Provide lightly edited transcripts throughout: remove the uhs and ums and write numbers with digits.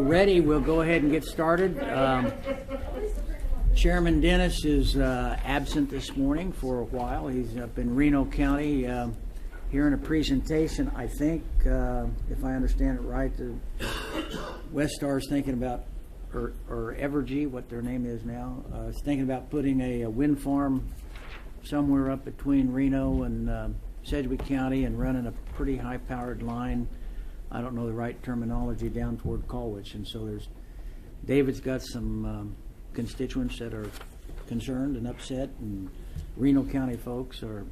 ready, we'll go ahead and get started. Chairman Dennis is absent this morning for a while. He's up in Reno County hearing a presentation. I think, if I understand it right, the Westar is thinking about, or Evergy, what their name is now, is thinking about putting a wind farm somewhere up between Reno and Sedgwick County and running a pretty high-powered line. I don't know the right terminology, down toward Colwich. And so David's got some constituents that are concerned and upset, and Reno County folks are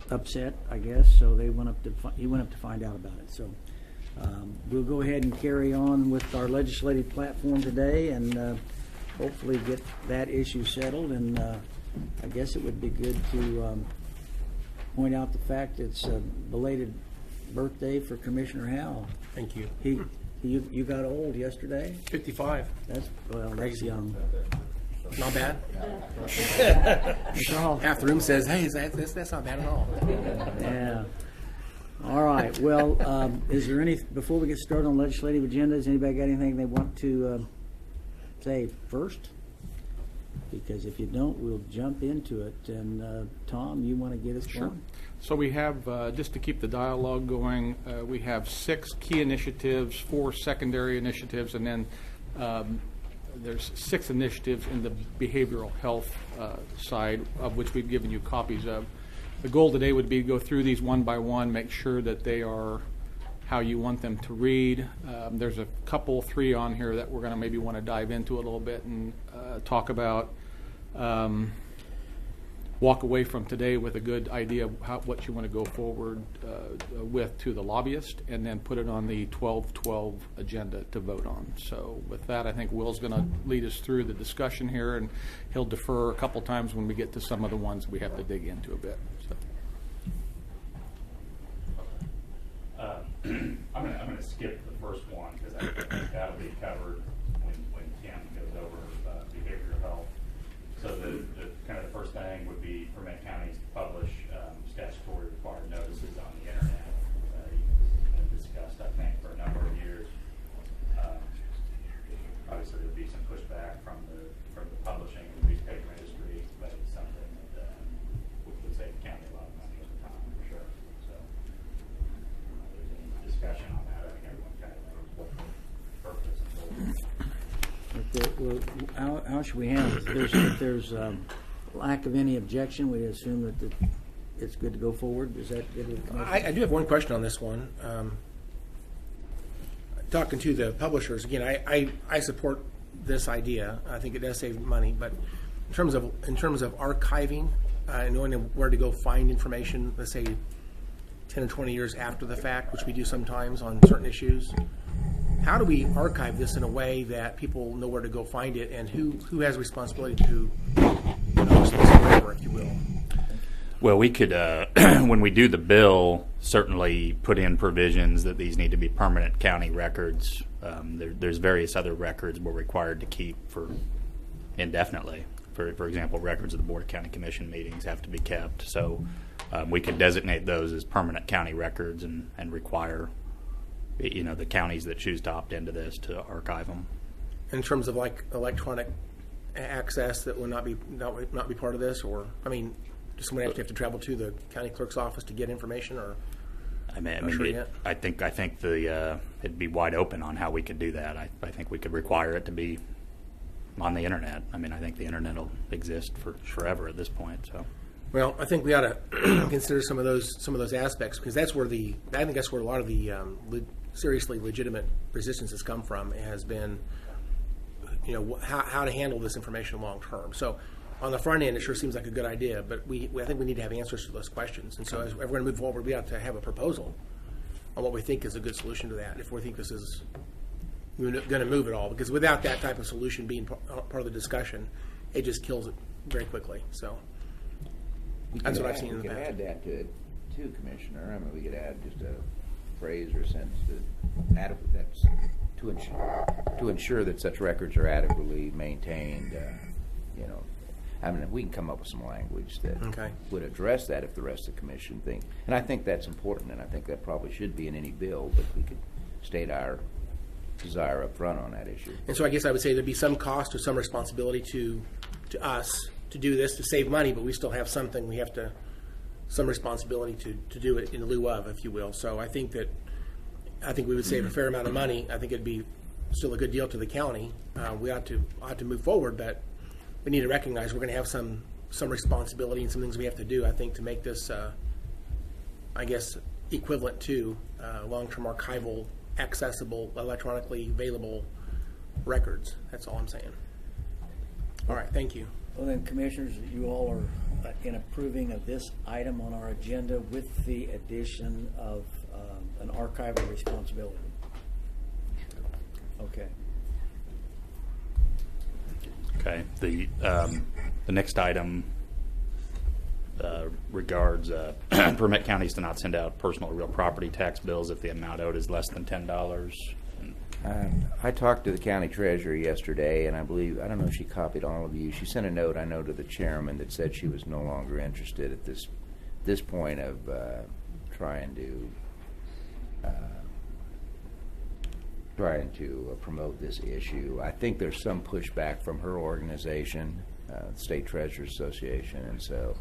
upset, I guess. So he went up to find out about it. So we'll go ahead and carry on with our legislative platform today, and hopefully get that issue settled. And I guess it would be good to point out the fact it's a belated birthday for Commissioner Howell. Thank you. You got old yesterday? 55. That's young. Not bad. Half the room says, "Hey, that's not bad at all." Yeah. All right. Well, is there before we get started on legislative agendas, anybody got anything they want to say first? Because if you don't, we'll jump into it. And Tom, you want to get us going? Sure. So we have, just to keep the dialogue going, we have 6 key initiatives, 4 secondary initiatives, and then there's 6 initiatives in the behavioral health side, of which we've given you copies of. The goal today would be to go through these one by one, make sure that they are how you want them to read. There's a couple, 3 on here that we're going to maybe want to dive into a little bit and talk about. Walk away from today with a good idea of what you want to go forward with to the lobbyist, and then put it on the 12/12 agenda to vote on. So with that, I think Will's going to lead us through the discussion here, and he'll defer a couple times when we get to some of the ones we have to dig into a bit. So. I'm gonna skip the first one because I think that'll be covered when Tim goes over behavioral health. So the kind of the first thing would be permit counties to publish statutory required notices on the internet. This has been discussed, I think, for a number of years. Obviously, there'd be some pushback from the publishing and the newspaper industry, but it's something that would save the county a lot of money over time, for sure. So there's any discussion on that. I think everyone kind of knows what the purpose and goal is. How should we handle this? If there's lack of any objection, we assume that it's good to go forward. Is that good with the commission? I do have one question on this one. Talking to the publishers again, I support this idea. I think it does save money, but in terms of archiving and knowing where to go find information, let's say 10 or 20 years after the fact, which we do sometimes on certain issues. How do we archive this in a way that people know where to go find it, and who has responsibility to host this forever, if you will? Well, we could, when we do the bill, certainly put in provisions that these need to be permanent county records. There's various other records we're required to keep for indefinitely. For example, records of the Board of County Commission meetings have to be kept. So we could designate those as permanent county records and require the counties that choose to opt into this to archive them. In terms of like electronic access, that would not be part of this, or does somebody have to travel to the county clerk's office to get information, or? I think it'd be wide open on how we could do that. I think we could require it to be on the internet. I think the internet will exist for forever at this point. So. Well, I think we ought to consider some of those aspects, because I think that's where a lot of the seriously legitimate resistance has come from. It has been, how to handle this information long term. So, on the front end, it sure seems like a good idea, but I think we need to have answers to those questions. And so, as we're going to move forward, we ought to have a proposal on what we think is a good solution to that. If we think this is going to move it all, because without that type of solution being part of the discussion, it just kills it very quickly. So. That's what I've seen in the past. We could add that to it too, Commissioner. We could add just a phrase or sentence that's to ensure that such records are adequately maintained. We can come up with some language that would address that if the rest of the commission think. And I think that's important, and I think that probably should be in any bill. But we could state our desire up front on that issue. And so I guess I would say there'd be some cost or some responsibility to us to do this to save money, but we still have something we have to, some responsibility to do it in lieu of, if you will. So I think we would save a fair amount of money. I think it'd be still a good deal to the county. We ought to move forward, but we need to recognize we're going to have some responsibility and some things we have to do, I think, to make this, I guess, equivalent to long-term archival, accessible, electronically available records. That's all I'm saying. All right, thank you. Well then, Commissioners, you all are in approving of this item on our agenda with the addition of an archival responsibility. Okay. Okay. The next item regards permit counties to not send out personal or real property tax bills if the amount owed is less than $10. I talked to the county treasurer yesterday, and I don't know if she copied all of you. She sent a note, I know, to the chairman that said she was no longer interested at this point of trying to promote this issue. I think there's some pushback from her organization, State Treasurers Association, and so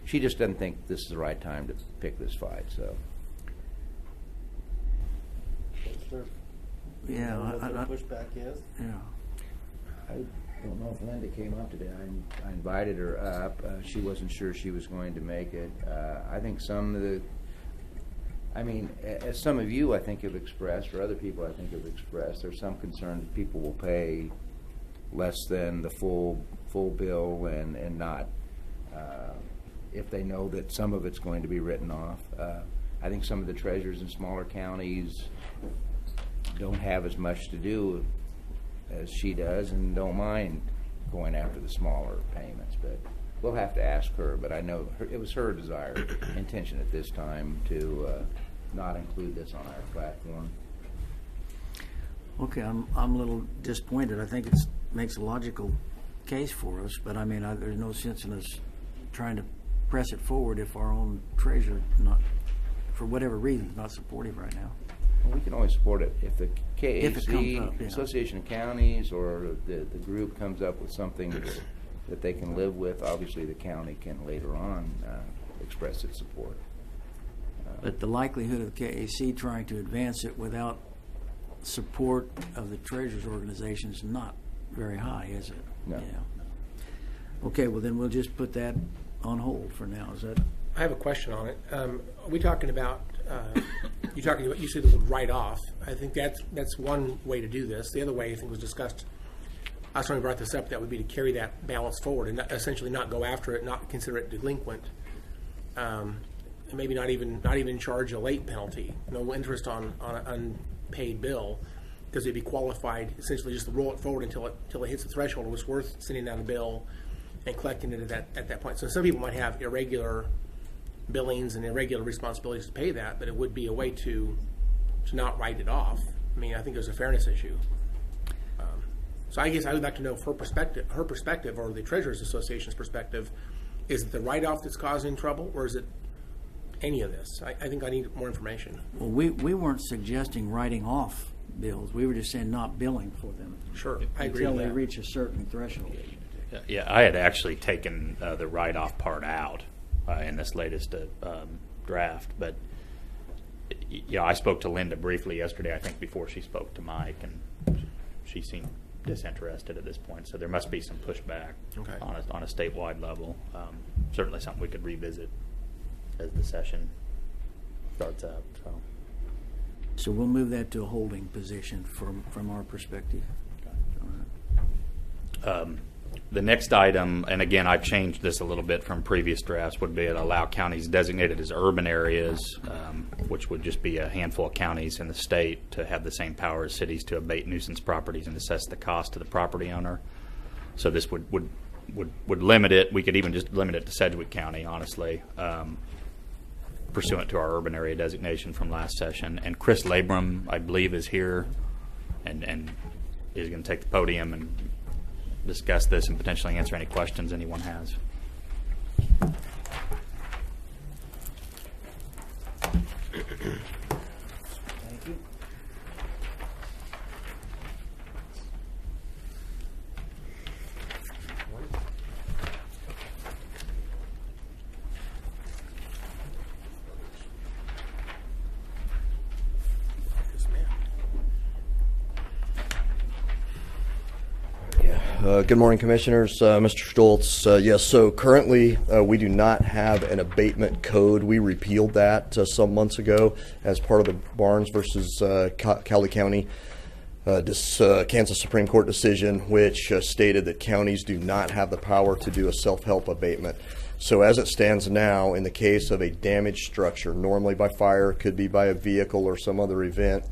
she just doesn't think this is the right time to pick this fight. So. Yeah, what the pushback is? Yeah. I don't know if Linda came up today. I invited her up. She wasn't sure she was going to make it. I think as some of you I think have expressed, or other people I think have expressed, there's some concern that people will pay less than the full bill and not if they know that some of it's going to be written off. I think some of the treasurers in smaller counties don't have as much to do as she does and don't mind going after the smaller payments, but we'll have to ask her. But I know it was her intention at this time to not include this on our platform. Okay, I'm a little disappointed. I think it makes a logical case for us, but I mean, there's no sense in us trying to press it forward if our own treasurer, not for whatever reason, is not supportive right now. Well, we can only support it if the If it comes KAC, up, yeah. Association of Counties, or the group comes up with something that they can live with. Obviously, the county can later on express its support. But the likelihood of the KAC trying to advance it without support of the treasurers organization is not very high, is it? No. Yeah. Okay, well then we'll just put that on hold for now. Is that? I have a question on it. Are we talking about, you said the word write off. I think that's one way to do this. The other way I think was discussed, I was trying to brought this up, that would be to carry that balance forward and essentially not go after it, not consider it delinquent, and maybe not even charge a late penalty, no interest on an unpaid bill, because it'd be qualified essentially just to roll it forward until it hits the threshold. It was worth sending out a bill and collecting it at that point. So some people might have irregular billings and irregular responsibilities to pay that, but it would be a way to not write it off. I mean, I think there's a fairness issue. So I guess I would like to know her perspective, or the Treasurers Association's perspective. Is it the write-off that's causing trouble, or is it any of this? I think I need more information. Well, we weren't suggesting writing off bills. We were just saying not billing for them. Sure, I agree until with they that. reach a certain threshold. Yeah, I had actually taken the write-off part out in this latest draft, but I spoke to Linda briefly yesterday, I think before she spoke to Mike, and she seemed disinterested at this point, so there must be some pushback on a statewide level. Certainly something we could revisit as the session starts up. So we'll move that to a holding position from our perspective. The next item, and again, I've changed this a little bit from previous drafts, would be to allow counties designated as urban areas, which would just be a handful of counties in the state, to have the same power as cities to abate nuisance properties and assess the cost to the property owner. So this would limit it. We could even just limit it to Sedgwick County, honestly, pursuant to our urban area designation from last session. And Chris Labrum, I believe, is here and is going to take the podium and discuss this and potentially answer any questions anyone has. Thank you. Good morning, Commissioners. Mr. Stoltz. Yes, so currently we do not have an abatement code. We repealed that some months ago as part of the Barnes versus Cowley County Kansas Supreme Court decision, which stated that counties do not have the power to do a self-help abatement. So as it stands now, in the case of a damaged structure, normally by fire, could be by a vehicle or some other event,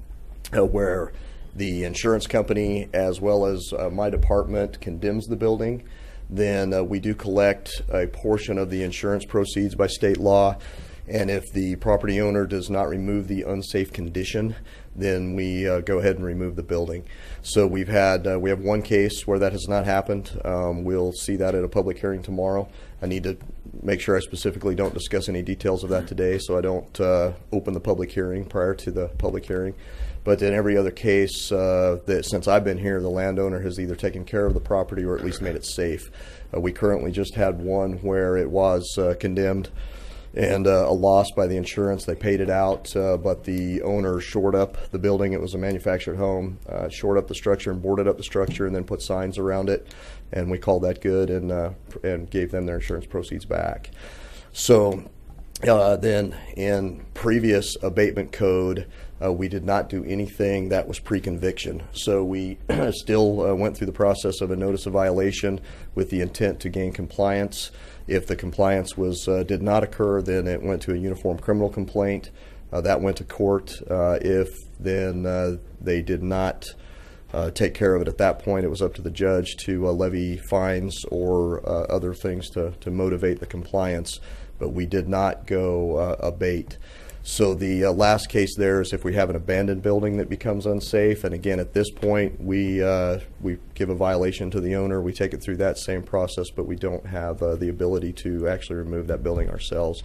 where the insurance company as well as my department condemns the building, then we do collect a portion of the insurance proceeds by state law. And if the property owner does not remove the unsafe condition, then we go ahead and remove the building. So we have one case where that has not happened. We'll see that at a public hearing tomorrow. I need to make sure I specifically don't discuss any details of that today, so I don't open the public hearing prior to the public hearing. But in every other case that since I've been here, the landowner has either taken care of the property or at least made it safe. We currently just had one where it was condemned and a loss by the insurance. They paid it out, but the owner shored up the building. It was a manufactured home, shored up the structure and boarded up the structure and then put signs around it. And we called that good and gave them their insurance proceeds back. So then in previous abatement code, we did not do anything that was pre-conviction. So we still went through the process of a notice of violation with the intent to gain compliance. If the compliance did not occur, then it went to a uniform criminal complaint. That went to court. If then they did not take care of it at that point, it was up to the judge to levy fines or other things to motivate the compliance. But we did not go abate. So the last case there is if we have an abandoned building that becomes unsafe, and again at this point we give a violation to the owner. We take it through that same process, but we don't have the ability to actually remove that building ourselves.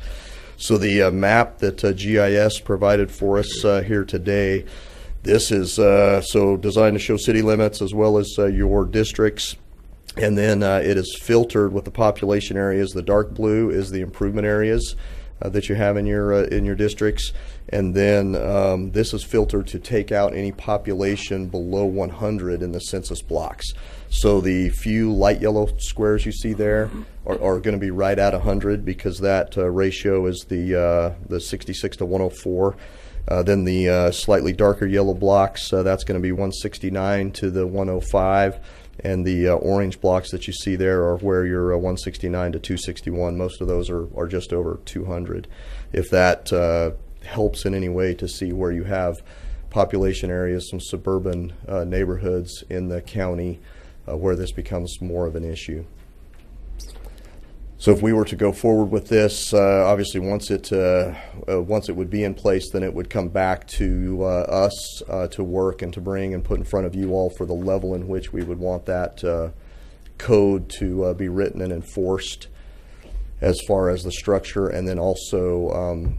So the map that GIS provided for us here today, this is so designed to show city limits as well as your districts. And then it is filtered with the population areas. The dark blue is the improvement areas that you have in your districts, and then this is filtered to take out any population below 100 in the census blocks. So the few light yellow squares you see there are going to be right at 100 because that ratio is the 66 to 104. Then the slightly darker yellow blocks, that's going to be 169 to the 105. And the orange blocks that you see there are where you're 169 to 261. Most of those are just over 200. If that helps in any way to see where you have population areas, some suburban neighborhoods in the county where this becomes more of an issue. So if we were to go forward with this, obviously once it would be in place, then it would come back to us to work and to bring and put in front of you all for the level in which we would want that code to be written and enforced as far as the structure, and then also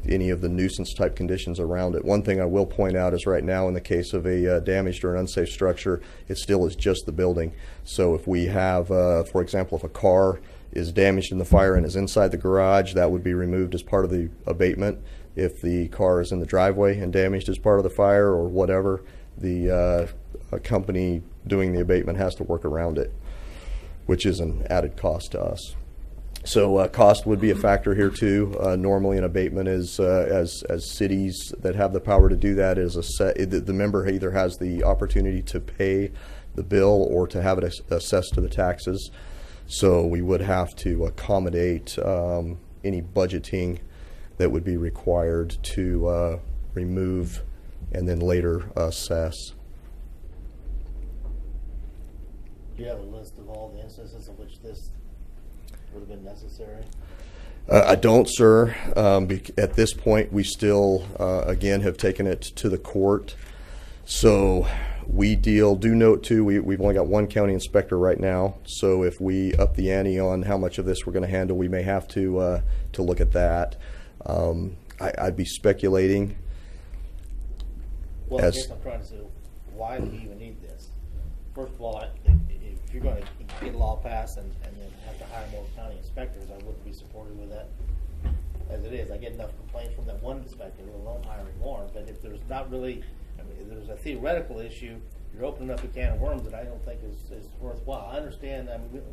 any of the nuisance type conditions around it. One thing I will point out is right now in the case of a damaged or an unsafe structure, it still is just the building. So if we have, for example, if a car is damaged in the fire and is inside the garage, that would be removed as part of the abatement. If the car is in the driveway and damaged as part of the fire or whatever, the company doing the abatement has to work around it, which is an added cost to us. So cost would be a factor here too. Normally an abatement is, as cities that have the power to do that, is the member either has the opportunity to pay the bill or to have it assessed to the taxes. So we would have to accommodate any budgeting that would be required to remove and then later assess. Do you have a list of all the instances in which this would have been necessary? I don't, sir. At this point, we still, again, have taken it to the court. So we do note too, we've only got one county inspector right now. So if we up the ante on how much of this we're going to handle, we may have to look at that. I'd be speculating. Well, I guess I'm trying to say, why do we even need this? First of all, if you're going to get a law passed and then have to hire more county inspectors, I wouldn't be supportive of that as it is. I get enough complaints from that one inspector, let alone hiring more. But if there's not really, I mean, there's a theoretical issue, you're opening up a can of worms that I don't think is worthwhile. I understand, I mean,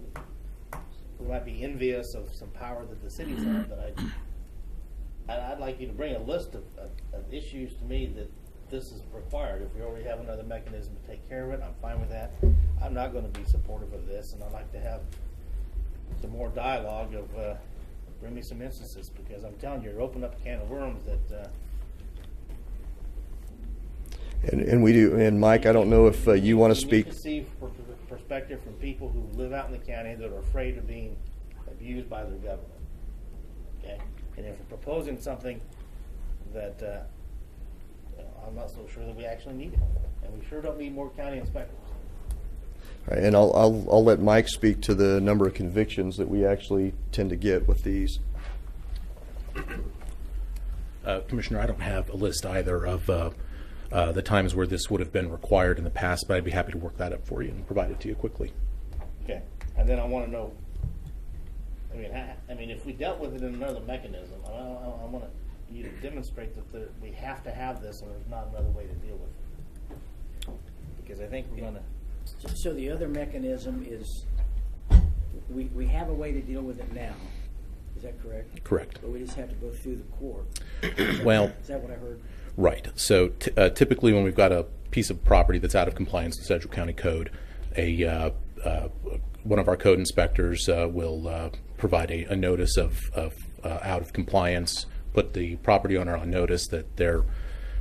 we might be envious of some power that the cities have, but I'd like you to bring a list of issues to me that this is required. If we already have another mechanism to take care of it, I'm fine with that. I'm not going to be supportive of this, and I'd like to have some more dialogue of bring me some instances, because I'm telling you, you're opening up a can of worms that. And we do. And Mike, I don't know if you want to speak. You need to see perspective from people who live out in the county that are afraid of being abused by their government. Okay, and if we're proposing something that I'm not so sure that we actually need it, and we sure don't need more county inspectors. All right, and I'll let Mike speak to the number of convictions that we actually tend to get with these. Commissioner, I don't have a list either of the times where this would have been required in the past, but I'd be happy to work that up for you and provide it to you quickly. Okay, and then I want to know. I mean, if we dealt with it in another mechanism, I want you to demonstrate that we have to have this, and there's not another way to deal with it. Because I think we're going to. So the other mechanism is, we have a way to deal with it now. Is that correct? Correct. But we just have to go through the court. Well, Is that what I heard? right. So typically when we've got a piece of property that's out of compliance with the Sedgwick County Code, one of our code inspectors will provide a notice of out of compliance, put the property owner on notice that their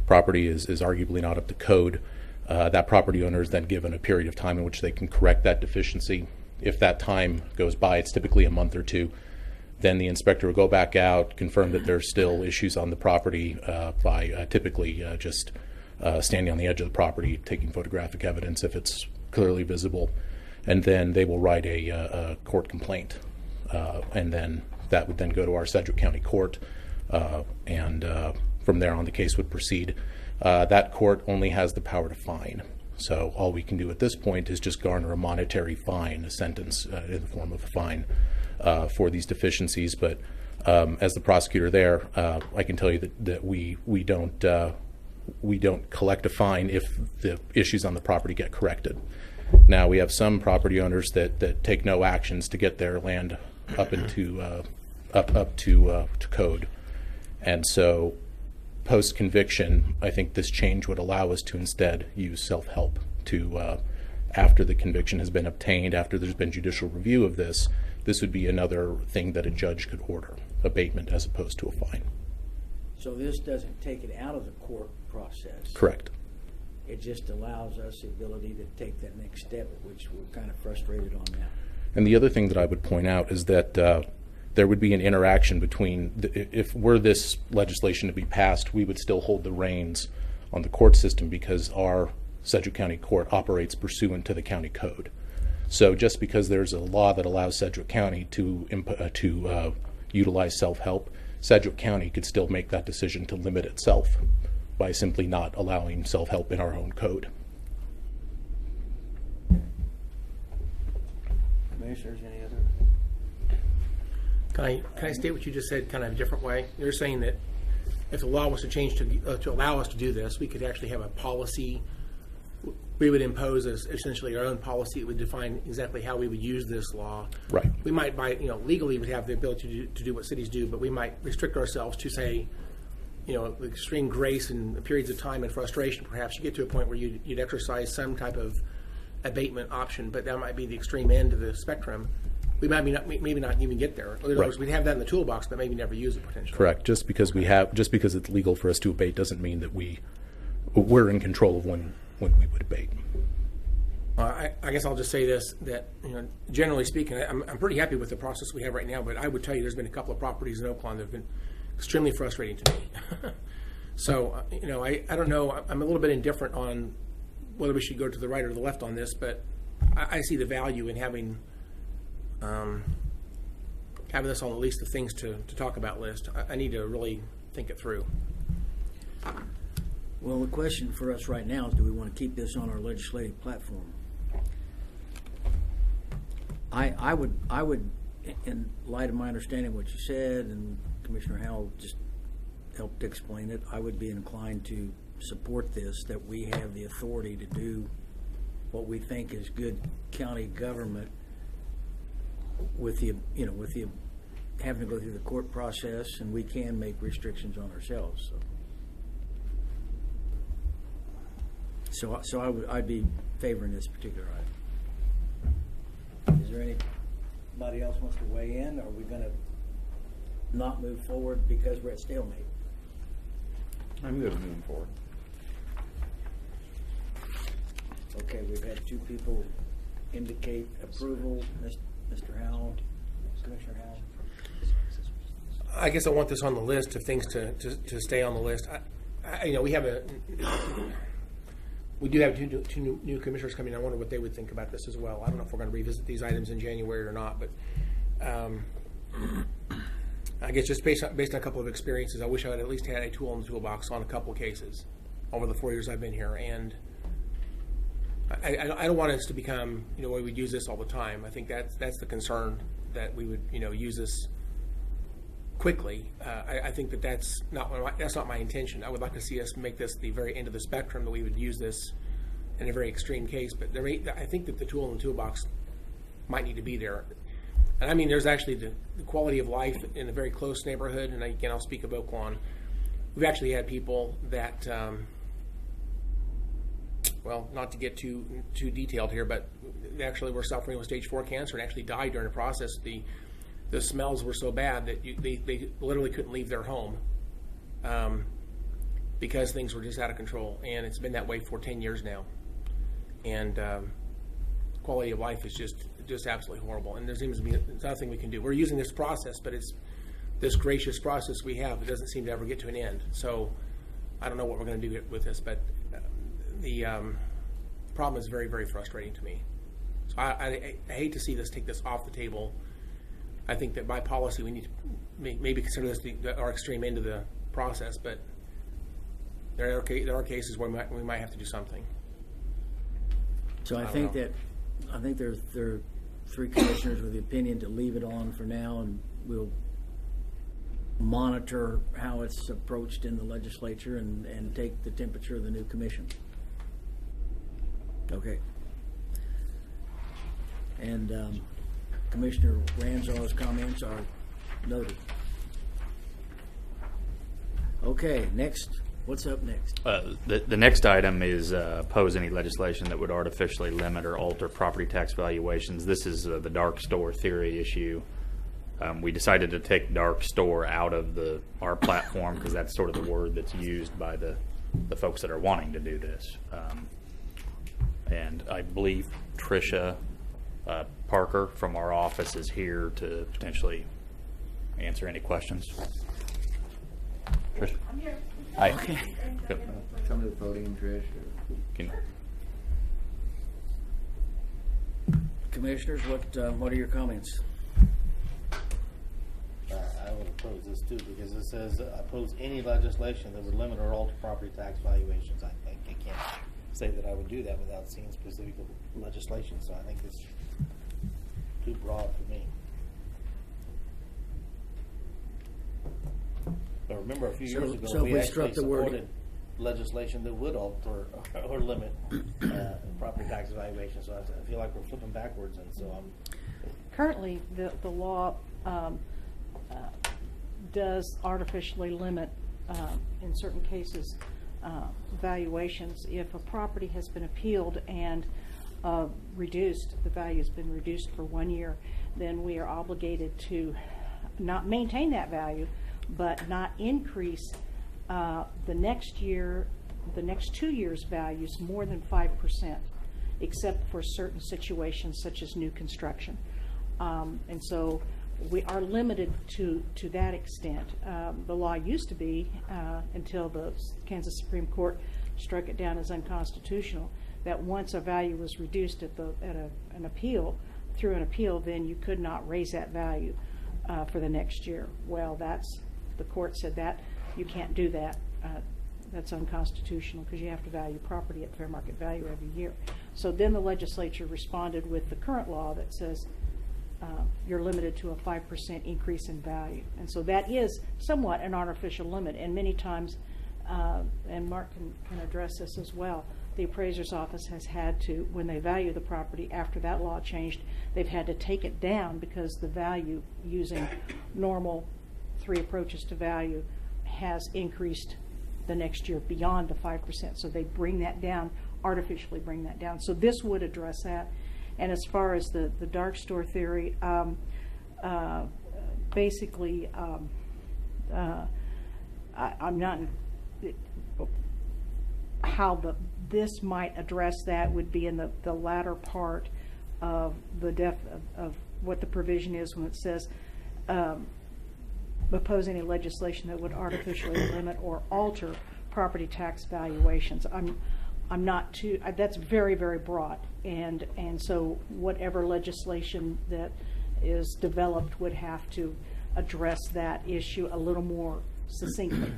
property is arguably not up to code. That property owner is then given a period of time in which they can correct that deficiency. If that time goes by, it's typically a month or two, then the inspector will go back out, confirm that there's still issues on the property by typically just standing on the edge of the property, taking photographic evidence if it's clearly visible, and then they will write a court complaint. And then that would then go to our Sedgwick County Court, and from there on the case would proceed. That court only has the power to fine. So all we can do at this point is just garner a monetary fine, a sentence in the form of a fine for these deficiencies. But as the prosecutor there, I can tell you that we don't collect a fine if the issues on the property get corrected. Now we have some property owners that take no actions to get their land up into up to code, and so post-conviction, I think this change would allow us to instead use self-help to, after the conviction has been obtained, after there's been judicial review of this would be another thing that a judge could order, abatement as opposed to a fine. So this doesn't take it out of the court process. Correct. It just allows us the ability to take that next step, which we're kind of frustrated on now. And the other thing that I would point out is that there would be an interaction between, if were this legislation to be passed, we would still hold the reins on the court system because our Sedgwick County Court operates pursuant to the county code. So just because there's a law that allows Sedgwick County to utilize self-help, Sedgwick County could still make that decision to limit itself by simply not allowing self-help in our own code. Commissioners, any other? Can I state what you just said kind of a different way? You're saying that if the law was to change to allow us to do this, we could actually have a policy. We would impose essentially our own policy. It would define exactly how we would use this law. Right. We might, legally would have the ability to do what cities do, but we might restrict ourselves to say, with extreme grace and periods of time and frustration. Perhaps you get to a point where you'd exercise some type of abatement option, but that might be the extreme end of the spectrum. We maybe not even get there. In other words, we'd have that in the toolbox, but maybe never use it potentially. Correct. Just because it's legal for us to abate doesn't mean that we're in control of when we would abate. I guess I'll just say this, that generally speaking, I'm pretty happy with the process we have right now, but I would tell you there's been a couple of properties in Oakland that have been extremely frustrating to me. So, I don't know. I'm a little bit indifferent on whether we should go to the right or the left on this, but I see the value in having this on at least the things to talk about list. I need to really think it through. Well, the question for us right now is, do we want to keep this on our legislative platform? I would, in light of my understanding of what you said, and Commissioner Howell just helped explain it, I would be inclined to support this, that we have the authority to do what we think is good county government with the, with the having to go through the court process, and we can make restrictions on ourselves. So I'd be favoring this particular item. Is there anybody else wants to weigh in? Or are we going to not move forward because we're at stalemate? I'm good moving forward. Okay, we've had two people indicate approval. Mr. Howell, Commissioner Howell. I guess I want this on the list of things to stay on the list. We do have two new commissioners coming. I wonder what they would think about this as well. I don't know if we're going to revisit these items in January or not, but I guess just based on a couple of experiences, I wish I had at least had a tool in the toolbox on a couple of cases over the 4 years I've been here. And I don't want us to become, we would use this all the time. I think that's the concern, that we would, use this quickly. I think that's not my intention. I would like to see us make this the very end of the spectrum, that we would use this in a very extreme case. But I think that the tool in the toolbox might need to be there. And I mean, there's actually the quality of life in a very close neighborhood. And again, I'll speak of Oaklawn. We've actually had people that, well, not to get too detailed here, but they actually were suffering with stage 4 cancer and actually died during the process. The smells were so bad that they literally couldn't leave their home because things were just out of control. And it's been that way for 10 years now. And quality of life is just absolutely horrible. And there seems to be nothing we can do. We're using this process, but it's this gracious process we have. It doesn't seem to ever get to an end. So I don't know what we're going to do with this, but the problem is very, very frustrating to me. So I hate to see this take this off the table. I think that by policy we need to maybe consider this our extreme end of the process, but there are cases where we might have to do something. So I think there are 3 commissioners with the opinion to leave it on for now, and we'll monitor how it's approached in the legislature and take the temperature of the new commission. Okay. And Commissioner Ranzau's comments are noted. Okay, next. What's up next? The next item is oppose any legislation that would artificially limit or alter property tax valuations. This is the dark store theory issue. We decided to take dark store out of our platform because that's sort of the word that's used by the folks that are wanting to do this. And I believe Tricia Parker from our office is here to potentially answer any questions. Tricia? I'm here. Hi. Okay. Good. Come to the podium, Trish. Commissioners, what are your comments? I would oppose this too, because it says oppose any legislation that would limit or alter property tax valuations. I think I can't say that I would do that without seeing specific legislation, so I think it's too broad for me. But remember, a few years ago, so we we actually struck the word- supported legislation that would alter or limit property tax valuation. So I feel like we're flipping backwards, and so I'm. Currently, the law does artificially limit, in certain cases, valuations. If a property has been appealed and reduced, the value has been reduced for 1 year, then we are obligated to not maintain that value, but not increase the next 2 years' values more than 5%, except for certain situations such as new construction. And so we are limited to that extent. The law used to be, until the Kansas Supreme Court struck it down as unconstitutional, that once a value was reduced at an appeal, through an appeal, then you could not raise that value for the next year. Well, the court said that you can't do that. That's unconstitutional because you have to value property at fair market value every year. So then the legislature responded with the current law that says you're limited to a 5% increase in value. And so that is somewhat an artificial limit. And many times, and Mark can address this as well, the appraiser's office has had to, when they value the property after that law changed, they've had to take it down because the value using normal 3 approaches to value has increased the next year beyond the 5%. So they bring that down, artificially bring that down. So this would address that. And as far as the dark store theory, basically, I'm not how this might address that would be in the latter part of of what the provision is when it says oppose any legislation that would artificially limit or alter property tax valuations. I'm not too. That's very, very broad, and so whatever legislation that is developed would have to address that issue a little more succinctly,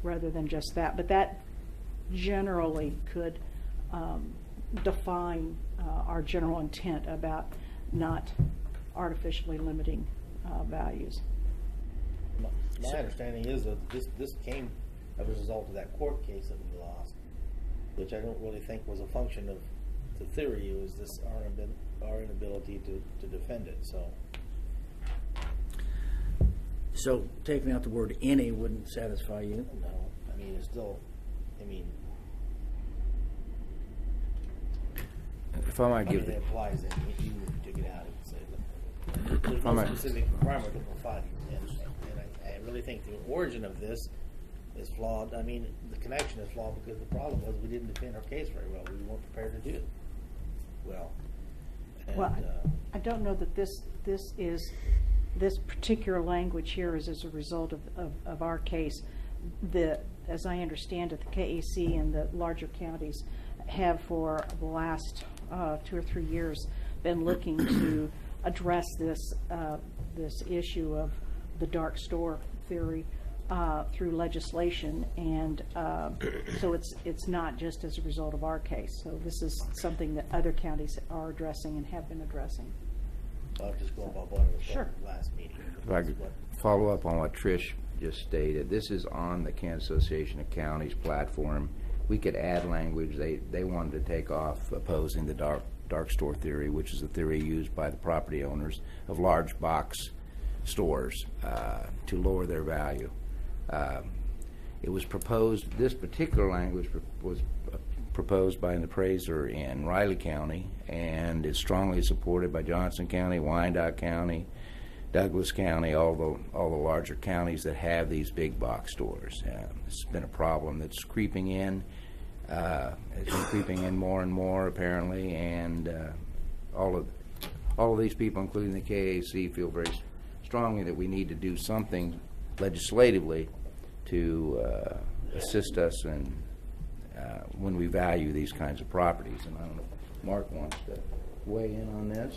rather than just that. But that generally could define our general intent about not artificially limiting values. My understanding is that this came as a result of that court case that we lost, which I don't really think was a function of the theory. It was this our inability to defend it. So taking out the word any wouldn't satisfy you? No, I mean it's still. I mean, If I might give it the, applies, and you took it out and say, look, there's no specific requirement to provide. And I really think the origin of this is flawed. I mean, the connection is flawed because the problem was we didn't defend our case very well. We weren't prepared to do it well. And, Well, I don't know that this particular language here is as a result of our case. As I understand it, the KAC and the larger counties have for the last 2 or 3 years been looking to address this issue of the dark store theory through legislation, and so it's not just as a result of our case. So this is something that other counties are addressing and have been addressing. I'll just go about what it was Sure. last meeting. if I could follow up on what Trish just stated, this is on the Kansas Association of Counties platform. We could add language. They wanted to take off opposing the dark store theory, which is a theory used by the property owners of large box stores to lower their value. It was proposed, this particular language was proposed by an appraiser in Riley County and is strongly supported by Johnson County, Wyandotte County, Douglas County, all the larger counties that have these big box stores. It's been a problem that's creeping in. It's been creeping in more and more apparently, and all of these people, including the KAC, feel very strongly that we need to do something legislatively to assist us in when we value these kinds of properties. And I don't know if Mark wants to weigh in on this.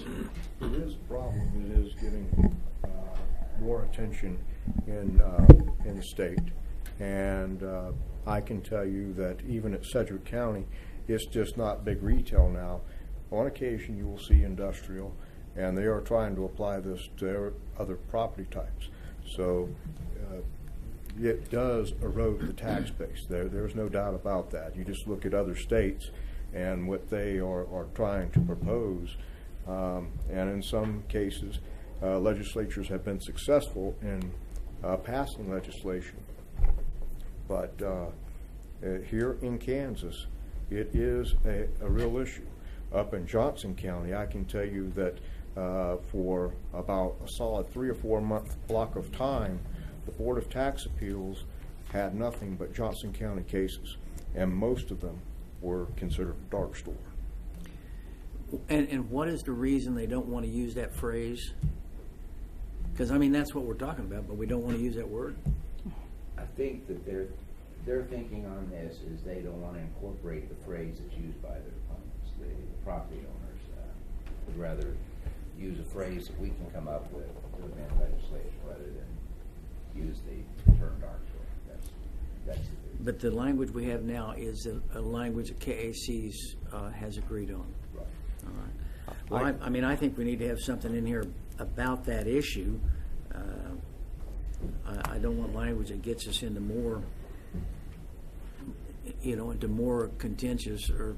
It is a problem. It is getting more attention in the state, and I can tell you that even at Sedgwick County, it's just not big retail now. On occasion, you will see industrial, and they are trying to apply this to their other property types. So it does erode the tax base. There's no doubt about that. You just look at other states and what they are trying to propose, and in some cases, legislatures have been successful in passing legislation. But here in Kansas, it is a real issue. Up in Johnson County, I can tell you that for about a solid 3 or 4 month block of time, the Board of Tax Appeals had nothing but Johnson County cases, and most of them were considered dark store. And what is the reason they don't want to use that phrase? Because, I mean, that's what we're talking about, but we don't want to use that word? I think that their thinking on this is they don't want to incorporate the phrase that's used by their opponents. The property owners would rather use a phrase that we can come up with to amend legislation rather than use the term dark store. That's But the language we have now is a language that KAC's has agreed on. right. All right. Well, I mean, I think we need to have something in here about that issue. I don't want language that gets us into into more contentious or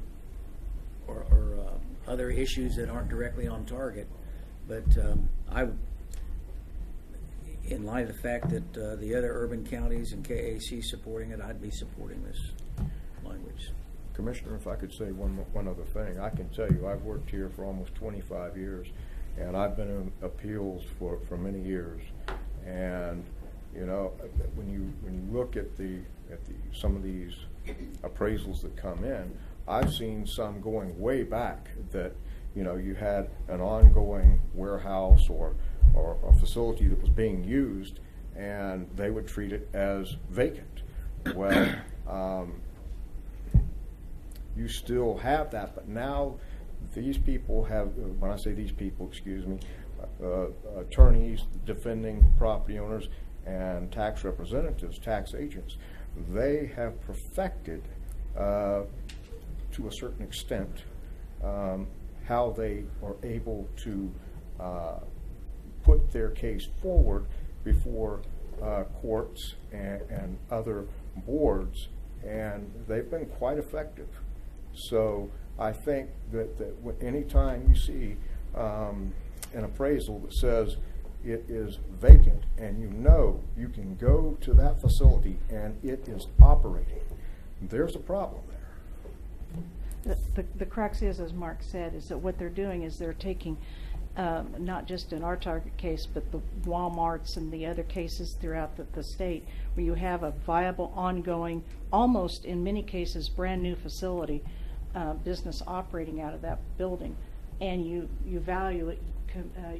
other issues that aren't directly on target. But in light of the fact that the other urban counties and KAC supporting it, I'd be supporting this language. Commissioner, if I could say one other thing, I can tell you I've worked here for almost 25 years, and I've been in appeals for many years. And when you look at some of these appraisals that come in, I've seen some going way back that you had an ongoing warehouse or a facility that was being used, and they would treat it as vacant. Well, you still have that, but now these people have, when I say these people, excuse me, attorneys defending property owners and tax representatives, tax agents, they have perfected, to a certain extent, how they are able to put their case forward before courts and other boards, and they've been quite effective. So I think that any time you see an appraisal that says it is vacant and you can go to that facility and it is operating, there's a problem there. The crux is, as Mark said, is that what they're doing is they're taking, not just in our target case, but the Walmarts and the other cases throughout the state, where you have a viable, ongoing, almost in many cases brand new facility, business operating out of that building, and you value it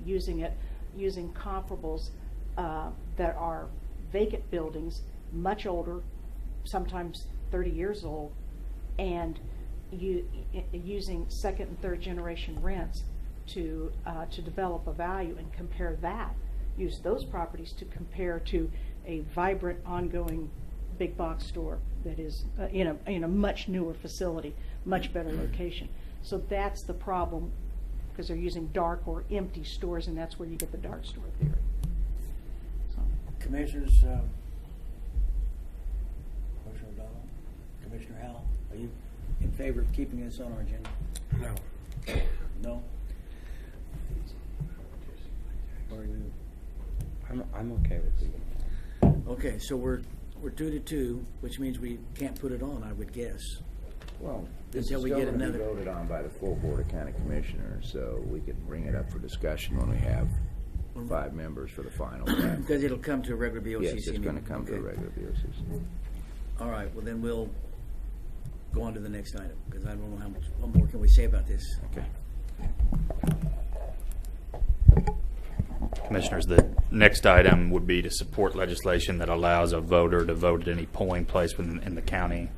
using comparables that are vacant buildings, much older, sometimes 30 years old, and using second and third generation rents to develop a value and compare that. Use those properties to compare to a vibrant, ongoing big box store that is in a much newer facility, much better location. So that's the problem, because they're using dark or empty stores, and that's where you get the dark store theory. So. Commissioners, Commissioner O'Donnell, Commissioner Howell, are you in favor of keeping this on our agenda? No. No? Or are you? I'm okay with it. Okay, so we're 2-2, which means we can't put it on, I would guess. Well, this Until is we still get going to be another- voted on by the full Board of County Commissioners, so we can bring it up for discussion when we have 5 members for the final. Because it'll come to a regular BOCC Yes, it's going to meeting. come to a Okay. regular BOCC. All right, well then we'll go on to the next item, because I don't know how much, what more can we say about this? Okay. Commissioners, the next item would be to support legislation that allows a voter to vote at any polling place in the county.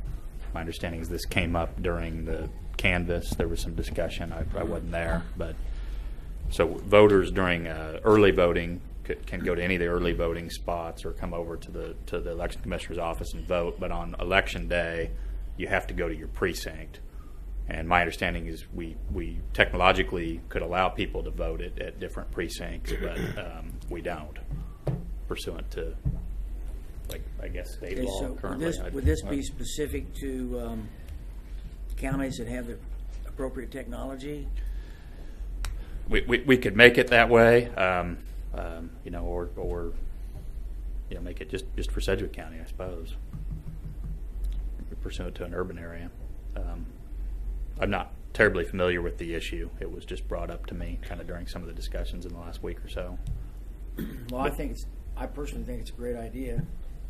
My understanding is this came up during the canvass. There was some discussion. I wasn't there, but so voters during early voting can go to any of the early voting spots or come over to the election commissioner's office and vote. But on election day, you have to go to your precinct. And my understanding is we technologically could allow people to vote at different precincts, but we don't, pursuant to, like, I guess, state Okay, law so currently. would this be specific to counties that have the appropriate technology? We could make it that way, or make it just for Sedgwick County, I suppose, pursuant to an urban area. I'm not terribly familiar with the issue. It was just brought up to me kind of during some of the discussions in the last week or so. Well, I personally think it's a great idea,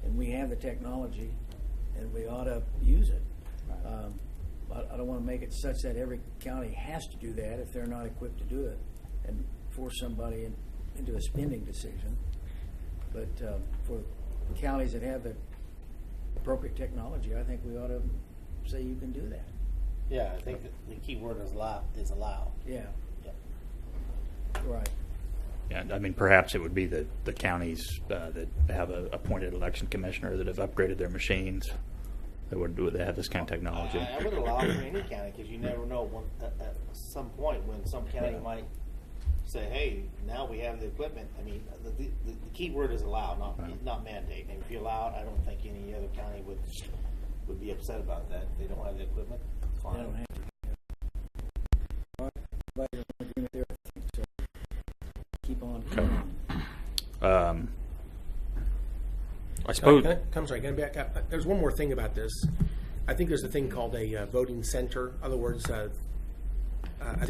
and we have the technology, and we ought to use it. I don't want to make it such that every county has to do that if they're not equipped to do it, and force somebody into a spending decision. But for counties that have the appropriate technology, I think we ought to say you can do that. Yeah, I think that the key word is allow. Yeah. Yep. Right. Yeah, I mean, perhaps it would be the counties that have an appointed election commissioner that have upgraded their machines that have this kind of technology. I would allow it for any county, because you never know at some point when some county might say, "Hey, now we have the equipment." I mean, the key word is allow, not mandate. And if you allow it, I don't think any other county would would be upset about that. If they don't have the equipment, They fine. don't have to. Everybody's in agreement there, I think, so keep on. I suppose. I'm sorry, can I back up? There's one more thing about this. I think there's a thing called a voting center. In other words, the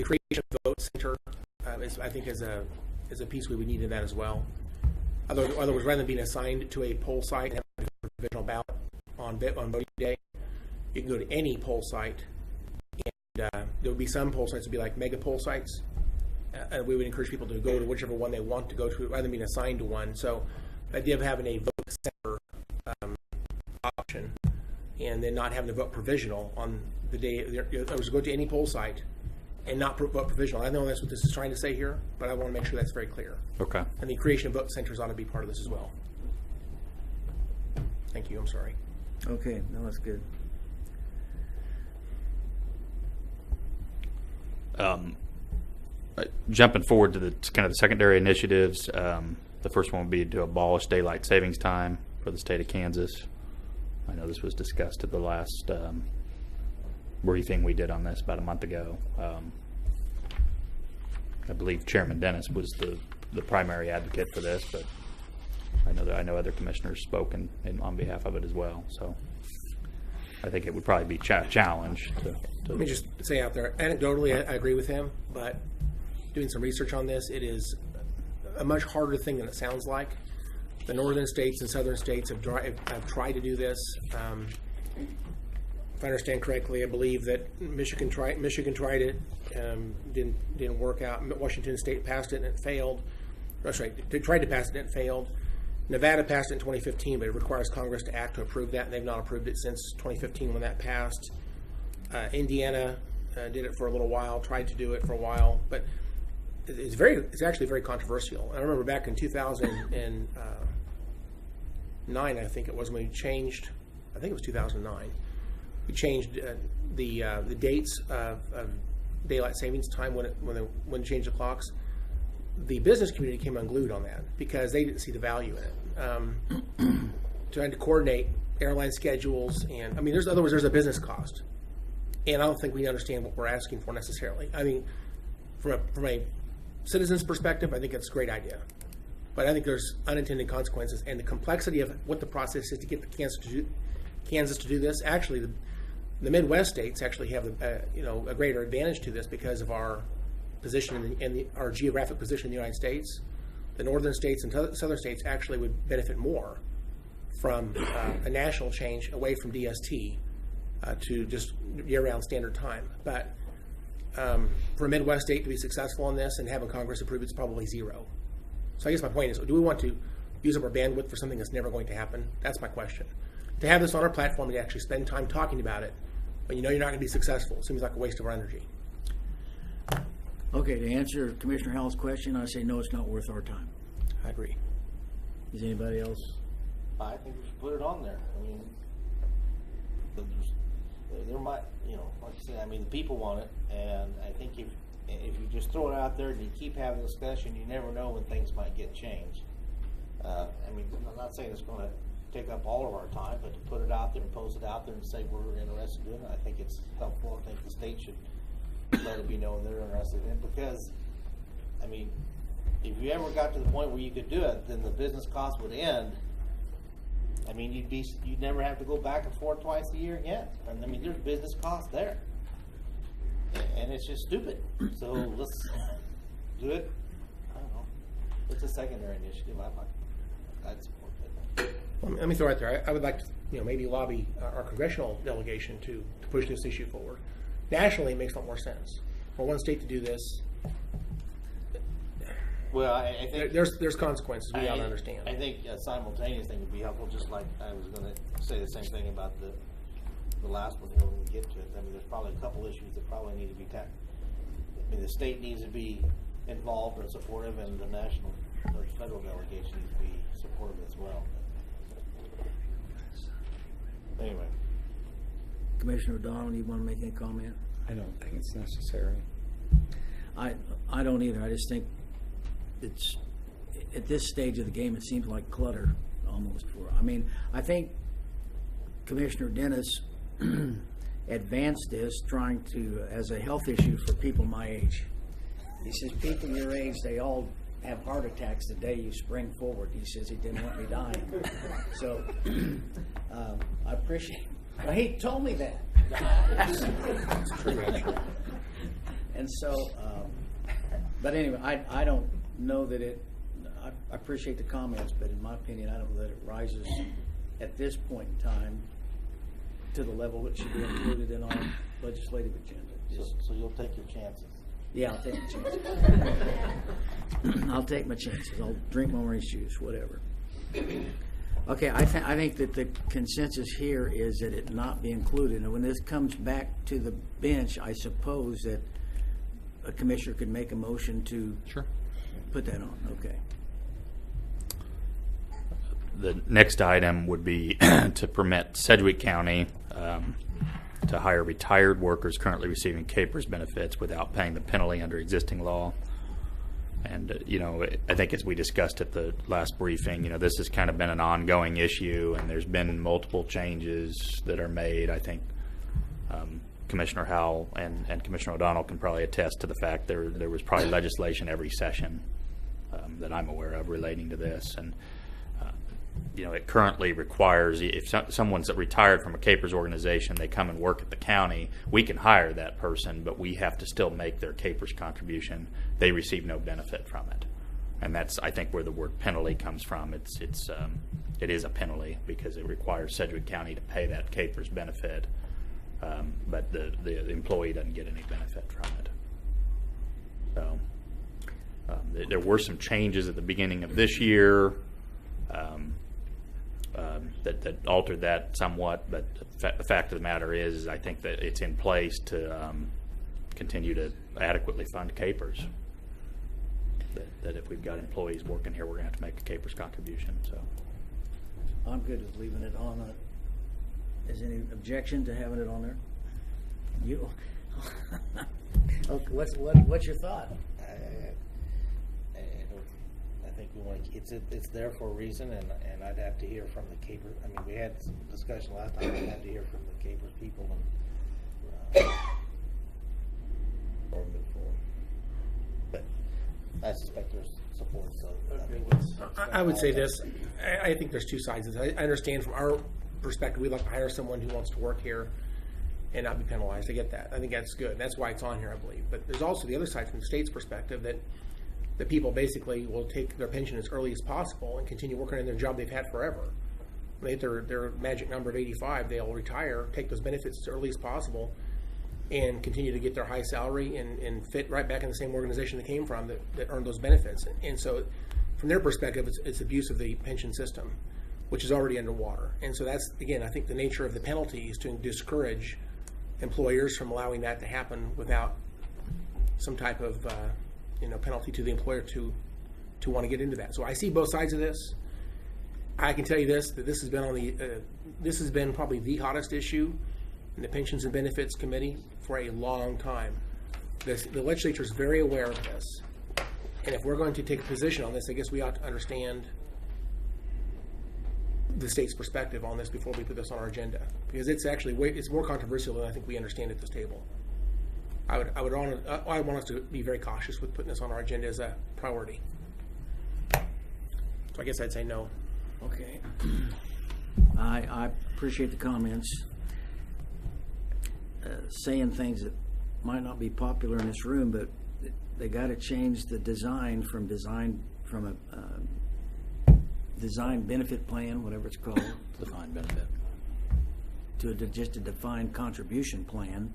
creation of the vote center I think is a piece we would need in that as well. In other words, rather than being assigned to a poll site and having a provisional ballot on voting day, you can go to any poll site, and there would be some poll sites that would be like mega poll sites. And we would encourage people to go to whichever one they want to go to, rather than being assigned to one. So the idea of having a vote center option, and then not having to vote provisional on the day, I was go to any poll site and not vote provisional. I know that's what this is trying to say here, but I want to make sure that's very clear. Okay. And the creation of vote centers ought to be part of this as well. Thank you. I'm sorry. Okay, no, that's good. Jumping forward to the kind of the secondary initiatives, the first one would be to abolish daylight savings time for the state of Kansas. I know this was discussed at the last briefing we did on this about a month ago. I believe Chairman Dennis was the primary advocate for this, but I know other commissioners spoke on behalf of it as well. So I think it would probably be challenged. Let me just say out there, anecdotally, I agree with him, but doing some research on this, it is a much harder thing than it sounds like. The northern states and southern states have tried to do this. If I understand correctly, I believe that Michigan tried it, didn't work out. Washington State passed it and it failed. That's right. They tried to pass it and it failed. Nevada passed it in 2015, but it requires Congress to act to approve that, and they've not approved it since 2015 when that passed. Indiana did it for a little while, tried to do it for a while, but it's actually very controversial. I remember back in 2009, I think it was, when we changed. I think it was 2009. We changed the dates of daylight savings time when it changed the clocks. The business community came unglued on that because they didn't see the value in it. Trying to coordinate airline schedules, and I mean, there's a business cost, and I don't think we understand what we're asking for necessarily. I mean, from a citizen's perspective, I think it's a great idea, but I think there's unintended consequences, and the complexity of what the process is to get Kansas to do this. Actually, the Midwest states actually have a greater advantage to this because of our position in our geographic position in the United States. The northern states and southern states actually would benefit more from a national change away from DST to just year-round standard time. But for a Midwest state to be successful in this and having Congress approve it's probably zero. So I guess my point is, do we want to use up our bandwidth for something that's never going to happen? That's my question. To have this on our platform and actually spend time talking about it, but you know you're not going to be successful, it seems like a waste of our energy. Okay, to answer Commissioner Howell's question, I say no, it's not worth our time. I agree. Is anybody else? I think we should put it on there. I mean, there might, like I said, I mean, the people want it, and I think if you just throw it out there and you keep having a discussion, you never know when things might get changed. I mean, I'm not saying it's going to take up all of our time, but to put it out there and post it out there and say we're interested in it, I think it's helpful. I think the state should let it be known they're interested in it, because, I mean, if you ever got to the point where you could do it, then the business cost would end. I mean, you'd never have to go back and forth twice a year again. I mean, there's business costs there, and it's just stupid. So let's do it. I don't know. It's a secondary initiative. I'd support that. Let me throw it out there. I would like to, maybe lobby our congressional delegation to push this issue forward. Nationally, it makes a lot more sense for one state to do this. Well, I think there's consequences we ought to understand. I think a simultaneous thing would be helpful. Just like I was going to say the same thing about the last one here when we get to it. I mean, there's probably a couple issues that probably need to be tackled. I mean, the state needs to be involved or supportive, and the national or federal delegation needs to be supportive as well. Anyway. Commissioner O'Donnell, you want to make any comment? I don't think it's necessary. I don't either. I just think it's, at this stage of the game, it seems like clutter almost. I mean, I think Commissioner Dennis advanced this, trying to, as a health issue for people my age. He says, people your age, they all have heart attacks the day you spring forward. He says he didn't want me dying. So I appreciate. Well, he told me that. And so, but anyway, I don't know that it. I appreciate the comments, but in my opinion, I don't know that it rises at this point in time to the level that should be included in our legislative agenda. So you'll take your chances. Yeah, I'll take my chances. I'll take my chances. I'll drink my orange juice, whatever. Okay, I think that the consensus here is that it not be included. And when this comes back to the bench, I suppose that a commissioner could make a motion to put that on. Okay. The next item would be to permit Sedgwick County to hire retired workers currently receiving CAPERS benefits without paying the penalty under existing law. And, I think as we discussed at the last briefing, this has kind of been an ongoing issue, and there's been multiple changes that are made. I think Commissioner Howell and Commissioner O'Donnell can probably attest to the fact there was probably legislation every session that I'm aware of relating to this. And it currently requires, if someone's retired from a CAPERS organization, they come and work at the county, we can hire that person, but we have to still make their CAPERS contribution. They receive no benefit from it. And that's, I think, where the word penalty comes from. It is a penalty because it requires Sedgwick County to pay that CAPERS benefit, but the employee doesn't get any benefit from it. So there were some changes at the beginning of this year that altered that somewhat, but the fact of the matter is I think that it's in place to continue to adequately fund CAPERS. That if we've got employees working here, we're going to have to make a CAPERS contribution. So I'm good with leaving it on. Is any objection to having it on there? You? Okay, what's your thought? I think we want to, it's there for a reason, and I'd have to hear from the CAPERS. I mean, we had some discussion last time. I'd have to hear from the CAPERS people or move forward. But I suspect there's support. So I would say this. I think there's two sides of this. I understand from our perspective, we'd like to hire someone who wants to work here and not be penalized. I get that. I think that's good. That's why it's on here, I believe. But there's also the other side from the state's perspective that the people basically will take their pension as early as possible and continue working in their job they've had forever. When they hit their magic number of 85, they'll retire, take those benefits as early as possible, and continue to get their high salary and fit right back in the same organization they came from that earned those benefits. And so from their perspective, it's abuse of the pension system, which is already underwater. And so that's, again, I think the nature of the penalty is to discourage employers from allowing that to happen without some type of penalty to the employer to want to get into that. So I see both sides of this. I can tell you that this has been this has been probably the hottest issue in the Pensions and Benefits Committee for a long time. The legislature is very aware of this, and if we're going to take a position on this, I guess we ought to understand the state's perspective on this before we put this on our agenda, because it's actually it's more controversial than I think we understand at this table. I want us to be very cautious with putting this on our agenda as a priority. So I guess I'd say no. Okay. I appreciate the comments. Saying things that might not be popular in this room, but they got to change the design from a design benefit plan, whatever it's called, defined benefit, to just a defined contribution plan.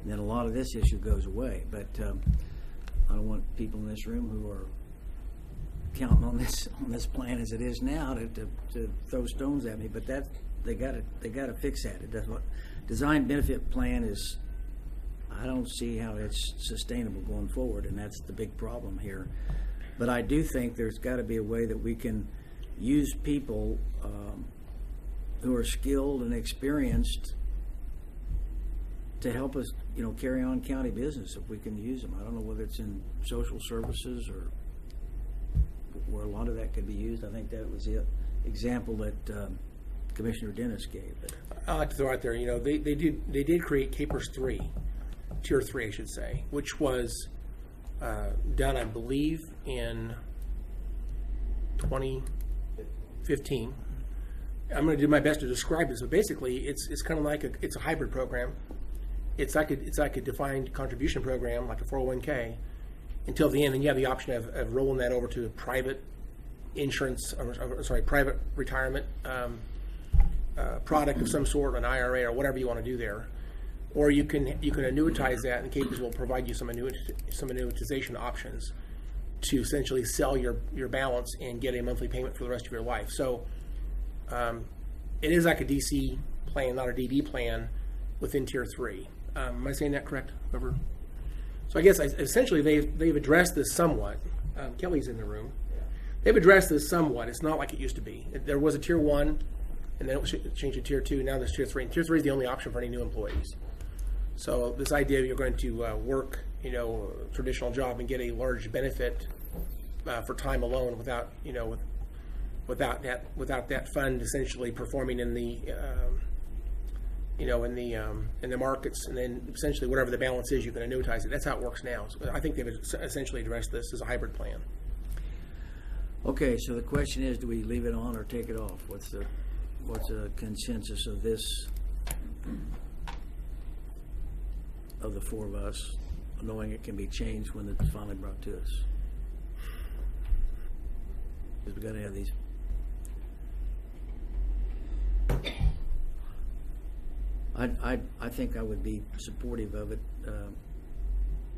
And then a lot of this issue goes away. But I don't want people in this room who are counting on this plan as it is now to throw stones at me. But they got to fix that. It doesn't. Design benefit plan is. I don't see how it's sustainable going forward, and that's the big problem here. But I do think there's got to be a way that we can use people who are skilled and experienced to help us, carry on county business if we can use them. I don't know whether it's in social services or where a lot of that could be used. I think that was the example that Commissioner Dennis gave. But I like to throw out there, they did create Capers 3, Tier 3, I should say, which was done, I believe, in 2015. I'm going to do my best to describe this, but basically, it's kind of like it's a hybrid program. It's like a defined contribution program, like a 401k, until the end, and you have the option of rolling that over to a private insurance, private retirement product of some sort, an IRA or whatever you want to do there, or you can annuitize that, and Capers will provide you some annuitization options to essentially sell your balance and get a monthly payment for the rest of your life. So it is like a DC plan, not a DD plan, within Tier 3. Am I saying that correct? Over. So I guess essentially they've addressed this somewhat. Kelly's in the room. They've addressed this somewhat. It's not like it used to be. There was a Tier 1, and then it was changed to Tier 2. Now there's Tier 3. And Tier 3 is the only option for any new employees. So this idea you're going to work, a traditional job and get a large benefit for time alone without that fund essentially performing in the in the markets, and then essentially whatever the balance is, you can annuitize it. That's how it works now. So I think they've essentially addressed this as a hybrid plan. okay, so the question is, do we leave it on or take it off? What's the consensus of this, of the four of us, knowing it can be changed when it's finally brought to us? Because we got to have these. I think I would be supportive of it,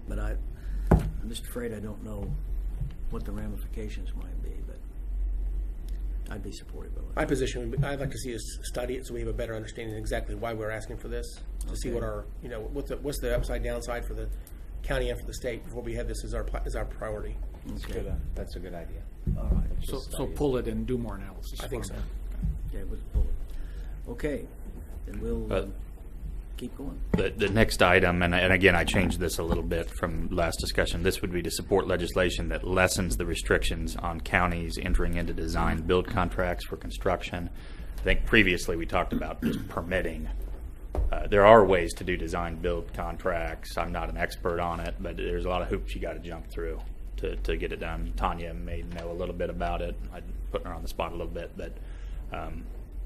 but I'm just afraid I don't know what the ramifications might be, but I'd be supportive of it. My position, I'd like to see us study it so we have a better understanding of exactly why we're asking for this, to see what our, what's the upside downside for the county and for the state before we have this as our priority. Okay. That's a good idea. All right. So pull it and do more analysis. I think so. Okay, we'll pull it. Okay, then we'll keep going. The next item, and again, I changed this a little bit from last discussion. This would be to support legislation that lessens the restrictions on counties entering into design build contracts for construction. I think previously we talked about just permitting. There are ways to do design build contracts. I'm not an expert on it, but there's a lot of hoops you got to jump through to get it done. Tanya may know a little bit about it. I'm putting her on the spot a little bit, but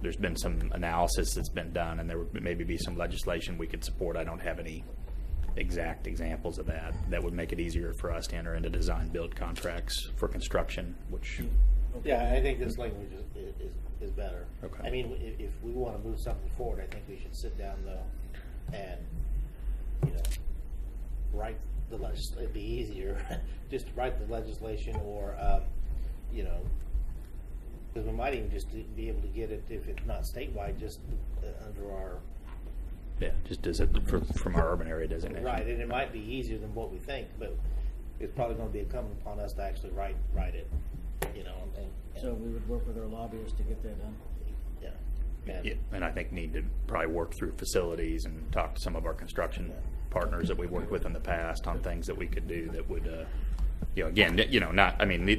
there's been some analysis that's been done, and there would maybe be some legislation we could support. I don't have any exact examples of that. That would make it easier for us to enter into design build contracts for construction, which... Yeah, I think this language is better. Okay. I mean, if we want to move something forward, I think we should sit down though and, write the legislation. It'd be easier just to write the legislation, or, because we might even just be able to get it, if it's not statewide, just under our... Yeah, just as from our urban area designation. Right, and it might be easier than what we think, but it's probably going to be incumbent upon us to actually write it, So we would work with our lobbyists to get that done? Yeah. Yeah, and I think need to probably work through facilities and talk to some of our construction partners that we've worked with in the past on things that we could do that would,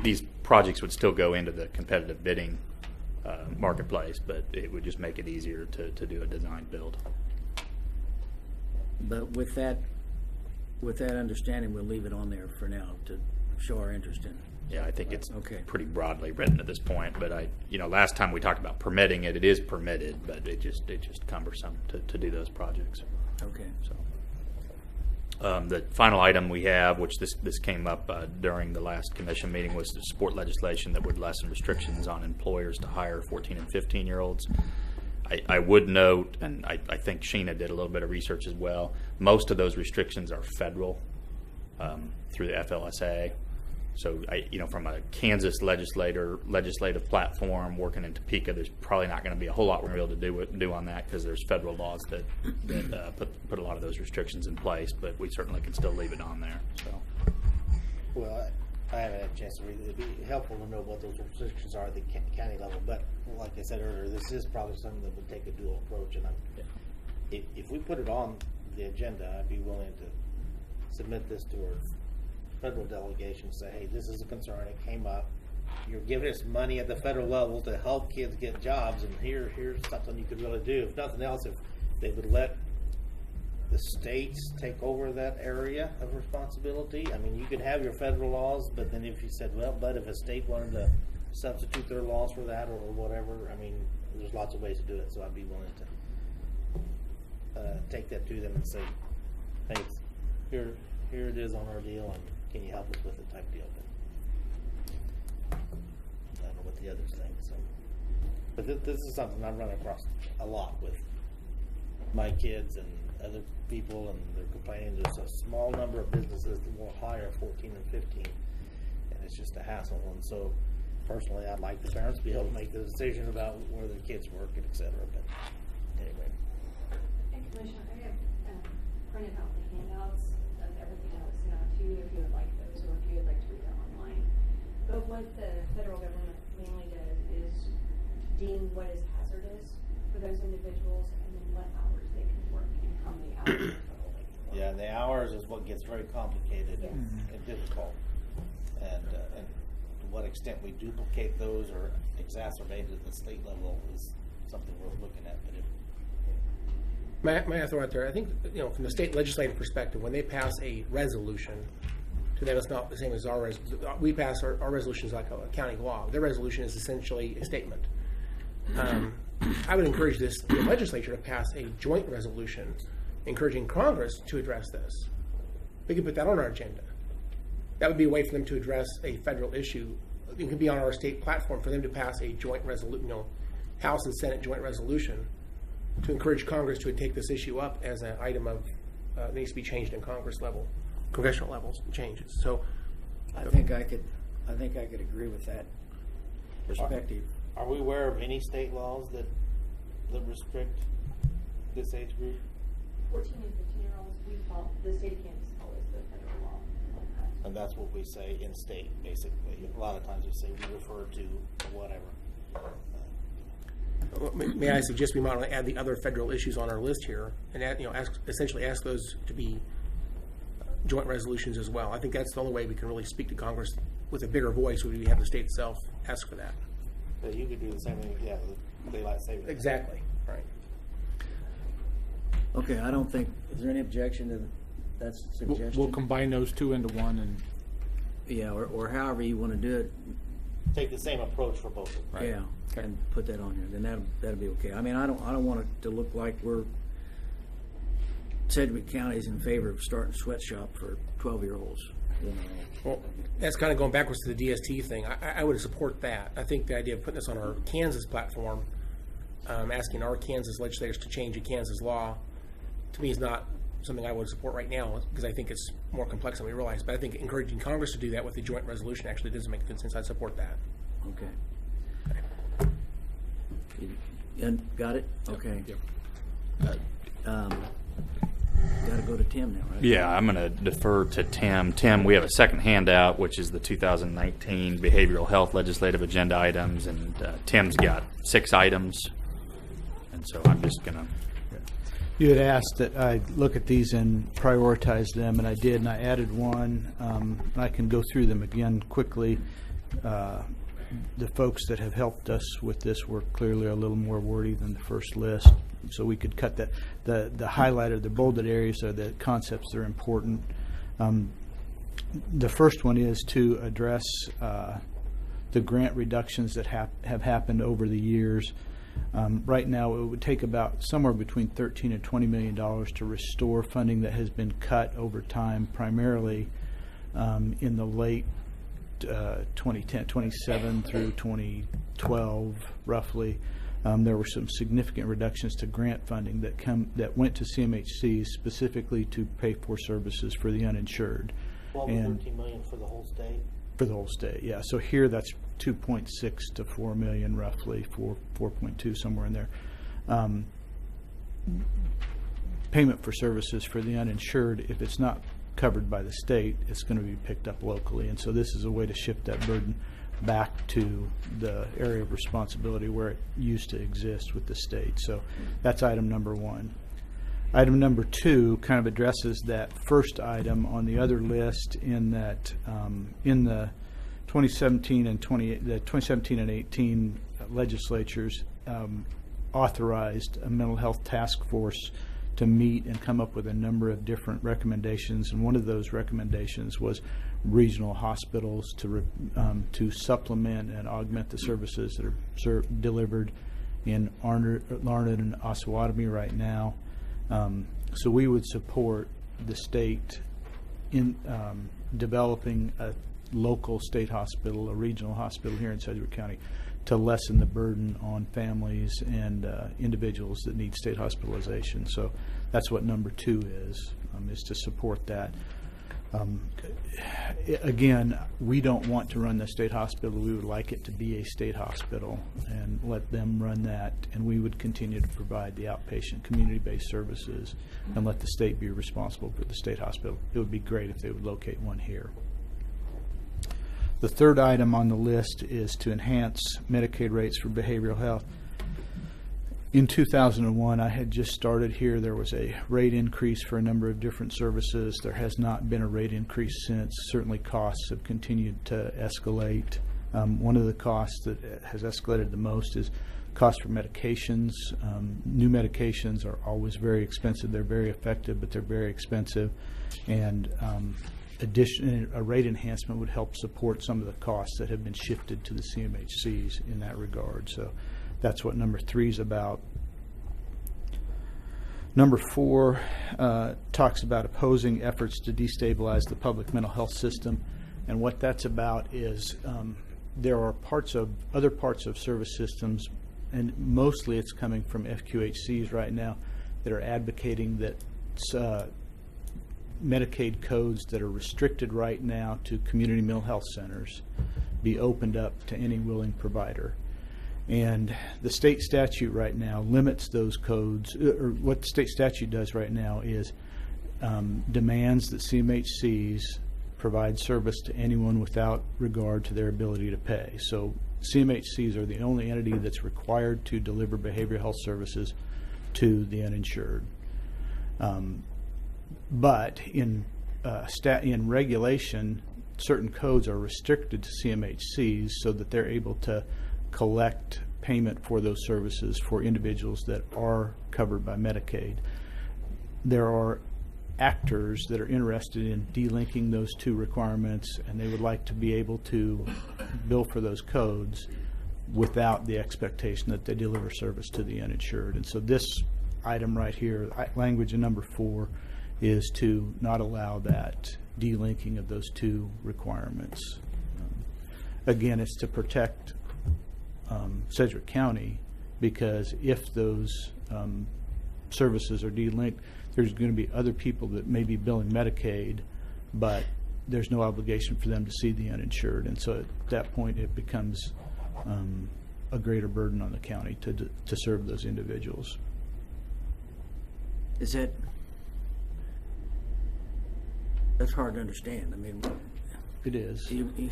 these projects would still go into the competitive bidding marketplace, but it would just make it easier to do a design build. But with that understanding, we'll leave it on there for now to show our interest in it. Yeah, I think it's Okay. pretty broadly written at this point, but last time we talked about permitting it is permitted, but it's just cumbersome to do those projects. Okay. So the final item we have, which this came up during the last commission meeting, was to support legislation that would lessen restrictions on employers to hire 14 and 15-year-olds. I would note, and I think Sheena did a little bit of research as well, most of those restrictions are federal through the FLSA. So, from a Kansas legislative platform working in Topeka, there's probably not going to be a whole lot we're able to do on that because there's federal laws that put a lot of those restrictions in place. But we certainly can still leave it on there. So, Well, I haven't had a chance to read it. It'd be helpful to know what those restrictions are at the county level. But like I said earlier, this is probably something that would take a dual approach. And if we put it on the agenda, I'd be willing to submit this to our federal delegation, say, hey, this is a concern. It came up. you're giving us money at the federal level to help kids get jobs, and here's something you could really do. If nothing else, if they would let the states take over that area of responsibility. I mean, you could have your federal laws, but then if you said, well, but if a state wanted to substitute their laws for that or whatever, I mean, there's lots of ways to do it. So I'd be willing to take that to them and say, hey, here it is on our deal, and can you help us with it type deal. But I don't know what the others think. So, but this is something I've run across a lot with my kids and other people, and they're complaining there's a small number of businesses that will hire 14 and 15, and it's just a hassle. And so personally, I'd like the parents to be able to make the decision about where their kids work and et cetera. But anyway. And Commissioner, I have printed out the handouts of everything that was sent out to you if you would like those, or if you would like to read them online. But what the federal government mainly does is deem what is hazardous for those individuals, and then what hours they can work and how many hours total they can work. Yeah, and the hours is what gets very complicated and difficult. And to what extent we duplicate those or exacerbate it at the state level is something worth looking at. But May I throw out there? I think, from the state legislative perspective, when they pass a resolution, to them it's not the same as our resolution. We pass our resolutions like a county law. Their resolution is essentially a statement. I would encourage the legislature to pass a joint resolution encouraging Congress to address this. We could put that on our agenda. That would be a way for them to address a federal issue. It could be on our state platform for them to pass a joint resolution, House and Senate joint resolution to encourage Congress to take this issue up as an item of needs to be changed in congressional levels changes. So, I think I could agree with that perspective. are we aware of any state laws that restrict this age group? 14 and 15-year-olds, we follow, the state of Kansas follows the federal law on that. And that's what we say in state, basically. A lot of times we say we refer to whatever. may I suggest we might add the other federal issues on our list here and essentially ask those to be joint resolutions as well. I think that's the only way we can really speak to Congress with a bigger voice. Would we have the state itself ask for that? So you could do the same thing, with daylight savings. Exactly. Right. Okay, I don't think, is there any objection to that suggestion? We'll combine those two into one, and Yeah, or however you want to do it. Take the same approach for both of them. Yeah, and put that on here. Then that'll be okay. I mean, I don't want it to look like Sedgwick County is in favor of starting a sweatshop for 12-year-olds. Well, that's kind of going backwards to the DST thing. I would support that. I think the idea of putting this on our Kansas platform, asking our Kansas legislators to change a Kansas law, to me is not something I would support right now, because I think it's more complex than we realize. But I think encouraging Congress to do that with a joint resolution actually doesn't make good sense. I'd support that. Okay. And got it? Okay. Yep. Got to go to Tim now, right? Yeah, I'm going to defer to Tim. Tim, we have a second handout, which is the 2019 Behavioral Health Legislative Agenda items, and Tim's got 6 items, and so I'm just going to... You had asked that I look at these and prioritize them, and I did, and I added one. I can go through them again quickly. The folks that have helped us with this were clearly a little more wordy than the first list, so we could cut that. The highlighted, the bolded areas are the concepts that are important. The first one is to address the grant reductions that have happened over the years. Right now, it would take about somewhere between $13 and $20 million to restore funding that has been cut over time, primarily in the late 2010, 2007 through 2012, roughly. There were some significant reductions to grant funding that went to CMHCs specifically to pay for services for the uninsured. 12 to 13 million for the whole state? For the whole state, yeah. So here that's 2.6 to 4 million, roughly, 4.2, somewhere in there. Payment for services for the uninsured, if it's not covered by the state, it's going to be picked up locally. And so this is a way to shift that burden back to the area of responsibility where it used to exist with the state. So that's item number 1. Item number 2 kind of addresses that first item on the other list, in that in the 2017 and 18 legislatures authorized a mental health task force to meet and come up with a number of different recommendations, and one of those recommendations was regional hospitals to supplement and augment the services that are delivered in Larned and Osawatomie right now. So we would support the state in developing a local state hospital, a regional hospital here in Sedgwick County, to lessen the burden on families and individuals that need state hospitalization. So that's what number 2 is to support that. Again, we don't want to run the state hospital. We would like it to be a state hospital and let them run that, and we would continue to provide the outpatient community-based services and let the state be responsible for the state hospital. It would be great if they would locate one here. The third item on the list is to enhance Medicaid rates for behavioral health. In 2001, I had just started here. There was a rate increase for a number of different services. There has not been a rate increase since. Certainly costs have continued to escalate. One of the costs that has escalated the most is cost for medications. New medications are always very expensive. They're very effective, but they're very expensive. And a rate enhancement would help support some of the costs that have been shifted to the CMHCs in that regard. So that's what number 3 is about. Number 4 talks about opposing efforts to destabilize the public mental health system. And what that's about is there are other parts of service systems, and mostly it's coming from FQHCs right now, that are advocating that Medicaid codes that are restricted right now to community mental health centers be opened up to any willing provider. And the state statute right now limits those codes, or what the state statute does right now is demands that CMHCs provide service to anyone without regard to their ability to pay. So CMHCs are the only entity that's required to deliver behavioral health services to the uninsured. But in regulation, certain codes are restricted to CMHCs so that they're able to collect payment for those services for individuals that are covered by Medicaid. There are actors that are interested in delinking those two requirements, and they would like to be able to bill for those codes without the expectation that they deliver service to the uninsured. And so this item right here, language in number 4, is to not allow that delinking of those two requirements. Again, it's to protect Sedgwick County, because if those services are delinked, there's going to be other people that may be billing Medicaid, but there's no obligation for them to see the uninsured. And so at that point, it becomes a greater burden on the county to serve those individuals. Is that... That's hard to understand. I mean, it is. You're going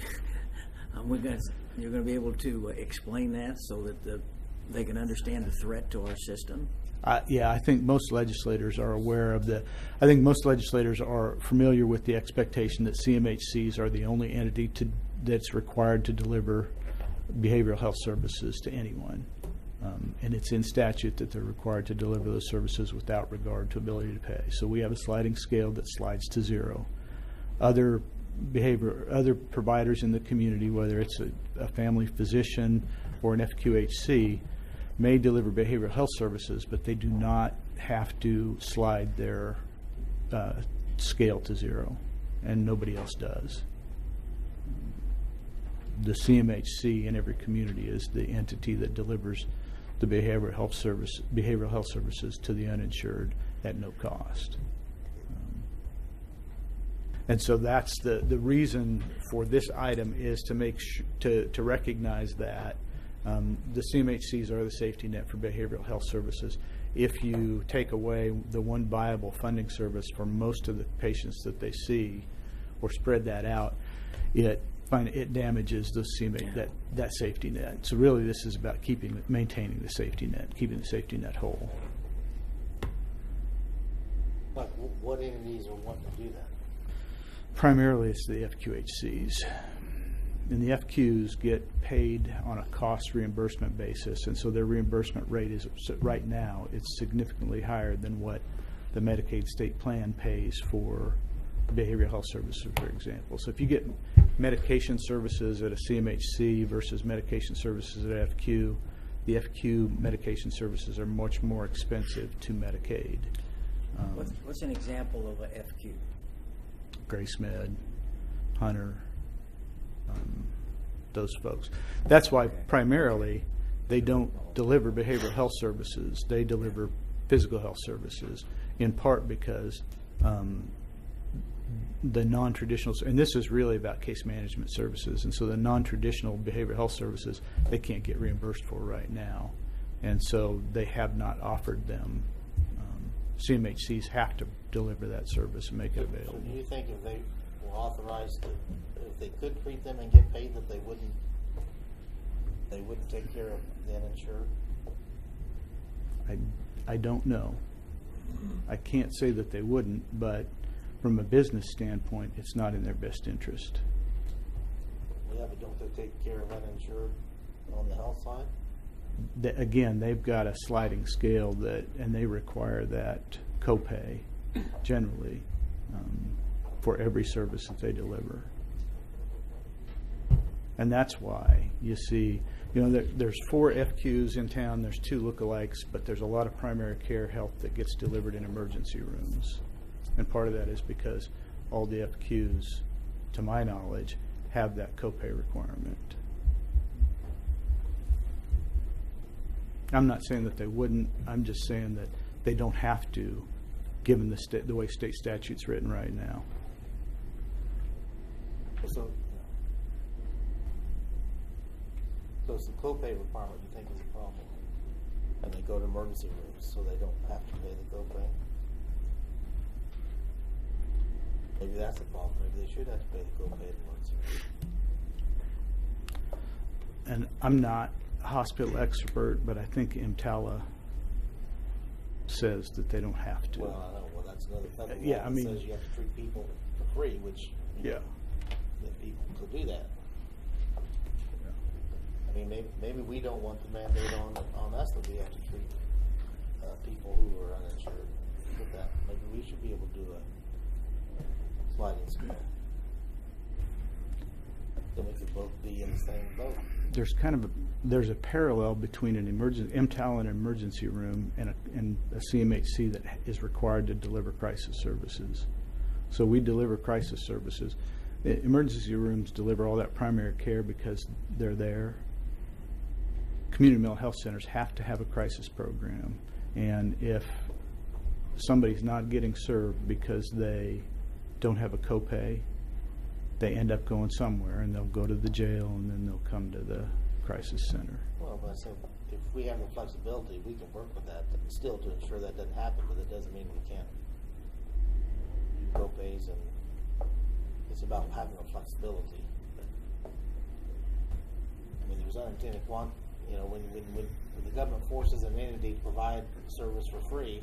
to be able to explain that so that they can understand the threat to our system? Yeah, I think most legislators are aware of I think most legislators are familiar with the expectation that CMHCs are the only entity that's required to deliver behavioral health services to anyone. And it's in statute that they're required to deliver those services without regard to ability to pay. So we have a sliding scale that slides to 0. Other providers in the community, whether it's a family physician or an FQHC, may deliver behavioral health services, but they do not have to slide their scale to 0, and nobody else does. The CMHC in every community is the entity that delivers the behavioral health services to the uninsured at no cost. And so that's the reason for this item, is to make to recognize that the CMHCs are the safety net for behavioral health services. If you take away the one viable funding service for most of the patients that they see, or spread that out, it damages the that safety net. So really, this is about maintaining the safety net, keeping the safety net whole. But what entities are wanting to do that? Primarily, it's the FQHCs. and the FQs get paid on a cost reimbursement basis, and so their reimbursement rate is, right now, it's significantly higher than what the Medicaid state plan pays for behavioral health services, for example. So if you get medication services at a CMHC versus medication services at FQ, the FQ medication services are much more expensive to Medicaid. What's an example of a FQ? Grace Med, Hunter, those folks. That's why primarily they don't deliver behavioral health services. They deliver physical health services, in part because the non-traditional, and this is really about case management services, and so the non-traditional behavioral health services they can't get reimbursed for right now, and so they have not offered them. CMHCs have to deliver that service and make it available. So do you think if they were authorized to, if they could treat them and get paid, that they wouldn't take care of the uninsured? I don't know. I can't say that they wouldn't, but from a business standpoint, it's not in their best interest. Yeah, but don't they take care of uninsured on the health side? Again, they've got a sliding scale and they require that copay generally for every service that they deliver. And that's why you see, there's 4 FQs in town, there's 2 lookalikes, but there's a lot of primary care health that gets delivered in emergency rooms. And part of that is because all the FQs, to my knowledge, have that copay requirement. I'm not saying that they wouldn't. I'm just saying that they don't have to, given the way state statute's written right now. So it's the copay requirement you think is a problem, and they go to emergency rooms so they don't have to pay the copay. Maybe that's the problem. Maybe they should have to pay the copay at emergency rooms. And I'm not a hospital expert, but I think EMTALA says that they don't have to. Well, I know. Well, that's another federal law Yeah, I mean, that says you have to treat people for free, which yeah. That people could do that. I mean, maybe we don't want the mandate on us that we have to treat people who are uninsured with that. Maybe we should be able to do a sliding scale. Then we could both be in the same boat. There's a parallel between an EMTALA and an emergency room and a CMHC that is required to deliver crisis services. So we deliver crisis services. The emergency rooms deliver all that primary care because they're there. Community mental health centers have to have a crisis program, and if somebody's not getting served because they don't have a copay, they end up going somewhere, and they'll go to the jail, and then they'll come to the crisis center. Well, but I said, if we have the flexibility, we can work with that still to ensure that doesn't happen, but it doesn't mean we can't do copays, and it's about having a flexibility. I mean, there's unintended when the government forces an entity to provide service for free,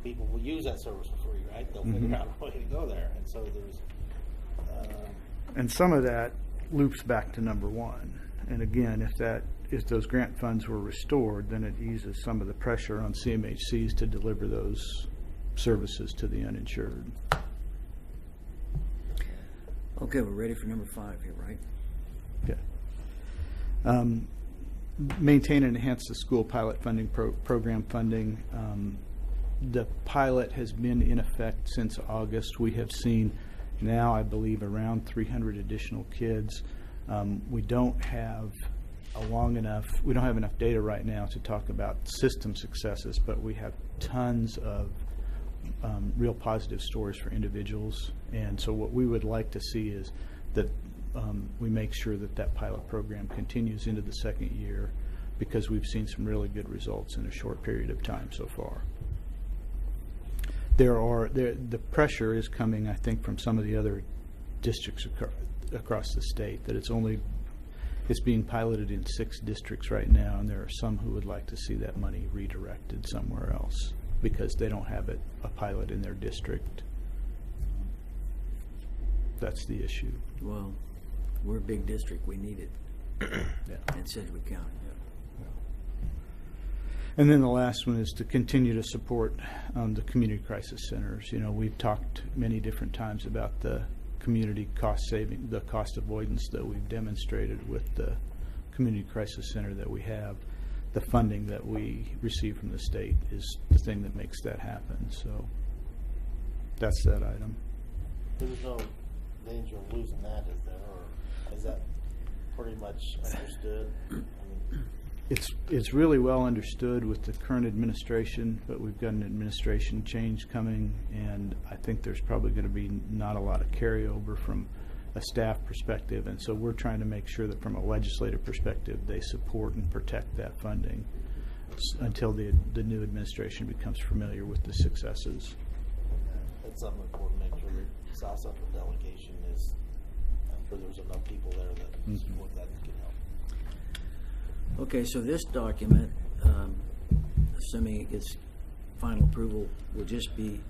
people will use that service for free, right? They'll figure out a way to go there, and so there's. And some of that loops back to number 1. And again, if those grant funds were restored, then it eases some of the pressure on CMHCs to deliver those services to the uninsured. Okay, we're ready for number 5 here, right? Okay. Maintain and enhance the school pilot funding program funding. The pilot has been in effect since August. We have seen now, I believe, around 300 additional kids. We don't have enough data right now to talk about system successes, but we have tons of real positive stories for individuals. And so what we would like to see is that we make sure that pilot program continues into the second year, because we've seen some really good results in a short period of time so far. The pressure is coming, I think, from some of the other districts across the state, that it's being piloted in 6 districts right now, and there are some who would like to see that money redirected somewhere else because they don't have a pilot in their district. That's the issue. Well, we're a big district. We need it in Sedgwick County. And then the last one is to continue to support the community crisis centers. You know, we've talked many different times about the community cost saving, the cost avoidance that we've demonstrated with the community crisis center that we have. The funding that we receive from the state is the thing that makes that happen. So that's that item. There's no danger of losing that, is there? Or is that pretty much understood? I mean, It's really well understood with the current administration, but we've got an administration change coming, and I think there's probably going to be not a lot of carryover from a staff perspective, and so we're trying to make sure that from a legislative perspective they support and protect that funding until the new administration becomes familiar with the successes. that's something important to make sure your South Central delegation is, I'm sure there's enough people there that support that and can help. Okay, so this document, assuming its final approval, will just be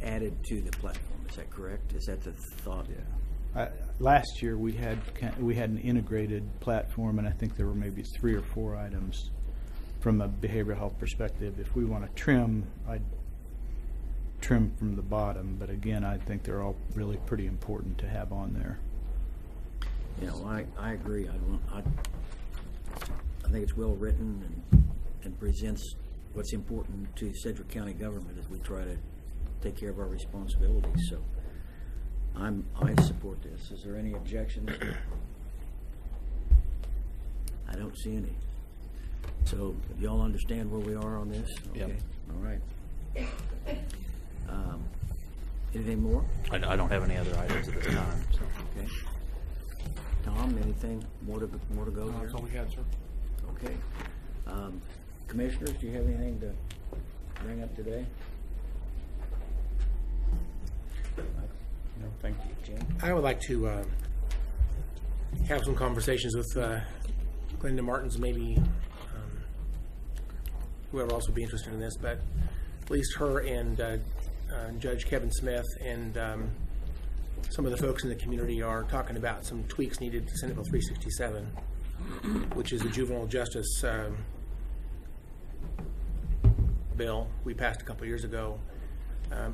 added to the platform. Is that correct? Is that the thought? Yeah. Last year we had an integrated platform, and I think there were maybe 3 or 4 items from a behavioral health perspective. If we want to trim, I'd trim from the bottom. But again, I think they're all really pretty important to have on there. You know, I agree. I think it's well written and presents what's important to Sedgwick County government as we try to take care of our responsibilities. So I support this. Is there any objections? I don't see any. So y'all understand where we are on this? Okay. Yep. All right. Anything more? I don't have any other items at this time. So. Okay. Tom, anything more to go here? That's all we had, sir. Okay. Commissioners, do you have anything to bring up today? No, thank you. Jim? I would like to have some conversations with Glenda Martins, maybe whoever else would be interested in this, but at least her and Judge Kevin Smith and some of the folks in the community are talking about some tweaks needed to Senate Bill 367, which is the juvenile justice bill we passed a couple years ago.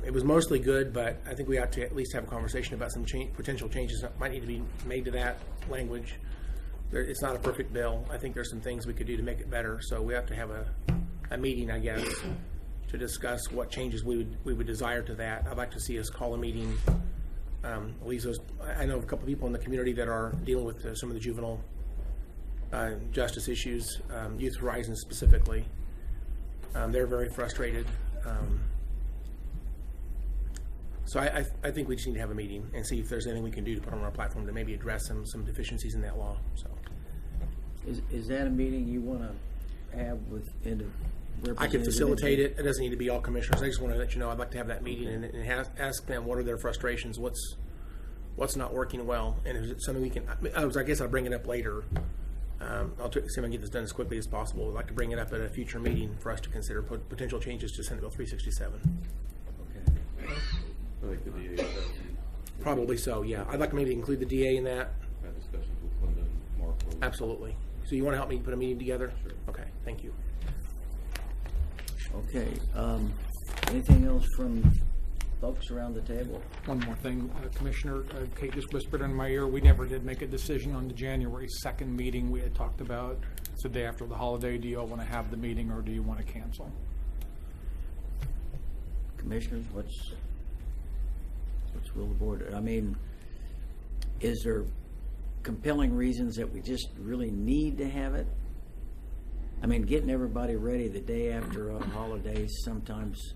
It was mostly good, but I think we ought to at least have a conversation about some potential changes that might need to be made to that language. It's not a perfect bill. I think there's some things we could do to make it better, so we have to have a meeting, I guess, to discuss what changes we would desire to that. I'd like to see us call a meeting. At least I know a couple of people in the community that are dealing with some of the juvenile justice issues, Youth Horizon specifically. They're very frustrated. So I think we just need to have a meeting and see if there's anything we can do to put on our platform to maybe address some deficiencies in that law. So, Is that a meeting you want to have with I can facilitate it. It doesn't need to be all commissioners. I just want to let you know I'd like to have that meeting and ask them what are their frustrations, what's not working well, and is it something we can. I guess I'll bring it up later. I'll see if I can get this done as quickly as possible. I'd like to bring it up at a future meeting for us to consider potential changes to Senate Bill 367. Okay. Like the DA. Probably so, yeah. I'd like to maybe include the DA in that. Had discussions with Linda and Mark. Absolutely. So you want to help me put a meeting together? Sure. Okay, thank you. Okay. Anything else from folks around the table? One more thing, Commissioner, Kate just whispered in my ear, we never did make a decision on the January 2nd meeting we had talked about. It's the day after the holiday. Do you all want to have the meeting or do you want to cancel? Commissioners, what's will the board? I mean, is there compelling reasons that we just really need to have it? I mean, getting everybody ready the day after a holiday is sometimes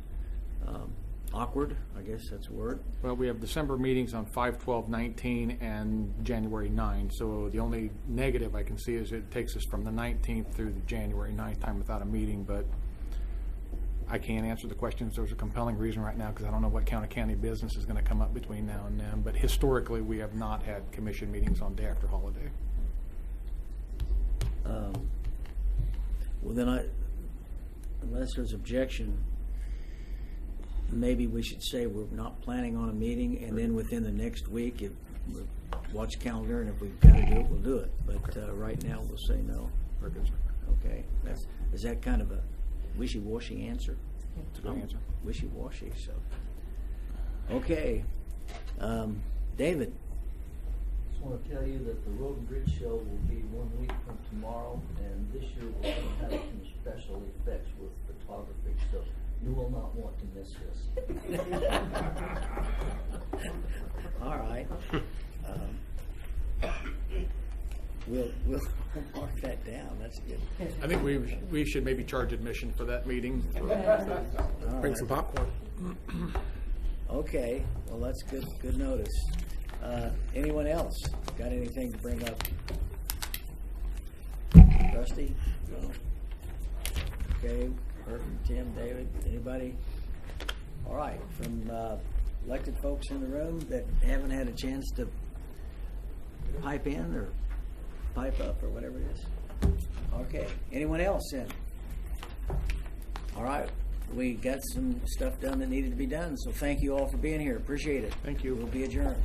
awkward. I guess that's a word. Well, we have December meetings on 5/12/19 and January 9. So the only negative I can see is it takes us from the 19th through the January 9th time without a meeting, but I can't answer the question if there's a compelling reason right now because I don't know what county business is going to come up between now and then. But historically, we have not had commission meetings on day after holiday. Well, then unless there's objection, maybe we should say we're not planning on a meeting, and then within the next week, if we'll watch the calendar, and if we've got to do it, we'll do it. But right now, we'll say no. Okay. Is that kind of a wishy-washy answer? It's a good answer. Wishy-washy, so. Okay. David? I want to tell you that the Road and Bridge Show will be 1 week from tomorrow, and this year we're going to have some special effects with photography, so you will not want to miss this. All right. We'll mark that down. That's good. I think we should maybe charge admission for that meeting. Bring some popcorn. Okay. Well, that's good notice. Anyone else got anything to bring up? Rusty? No. Okay. Bert, Tim, David, anybody? All right. From elected folks in the room that haven't had a chance to pipe in or pipe up or whatever it is. Okay. Anyone else then? All right. We got some stuff done that needed to be done, so thank you all for being here. Appreciate it. Thank you. We'll be adjourned.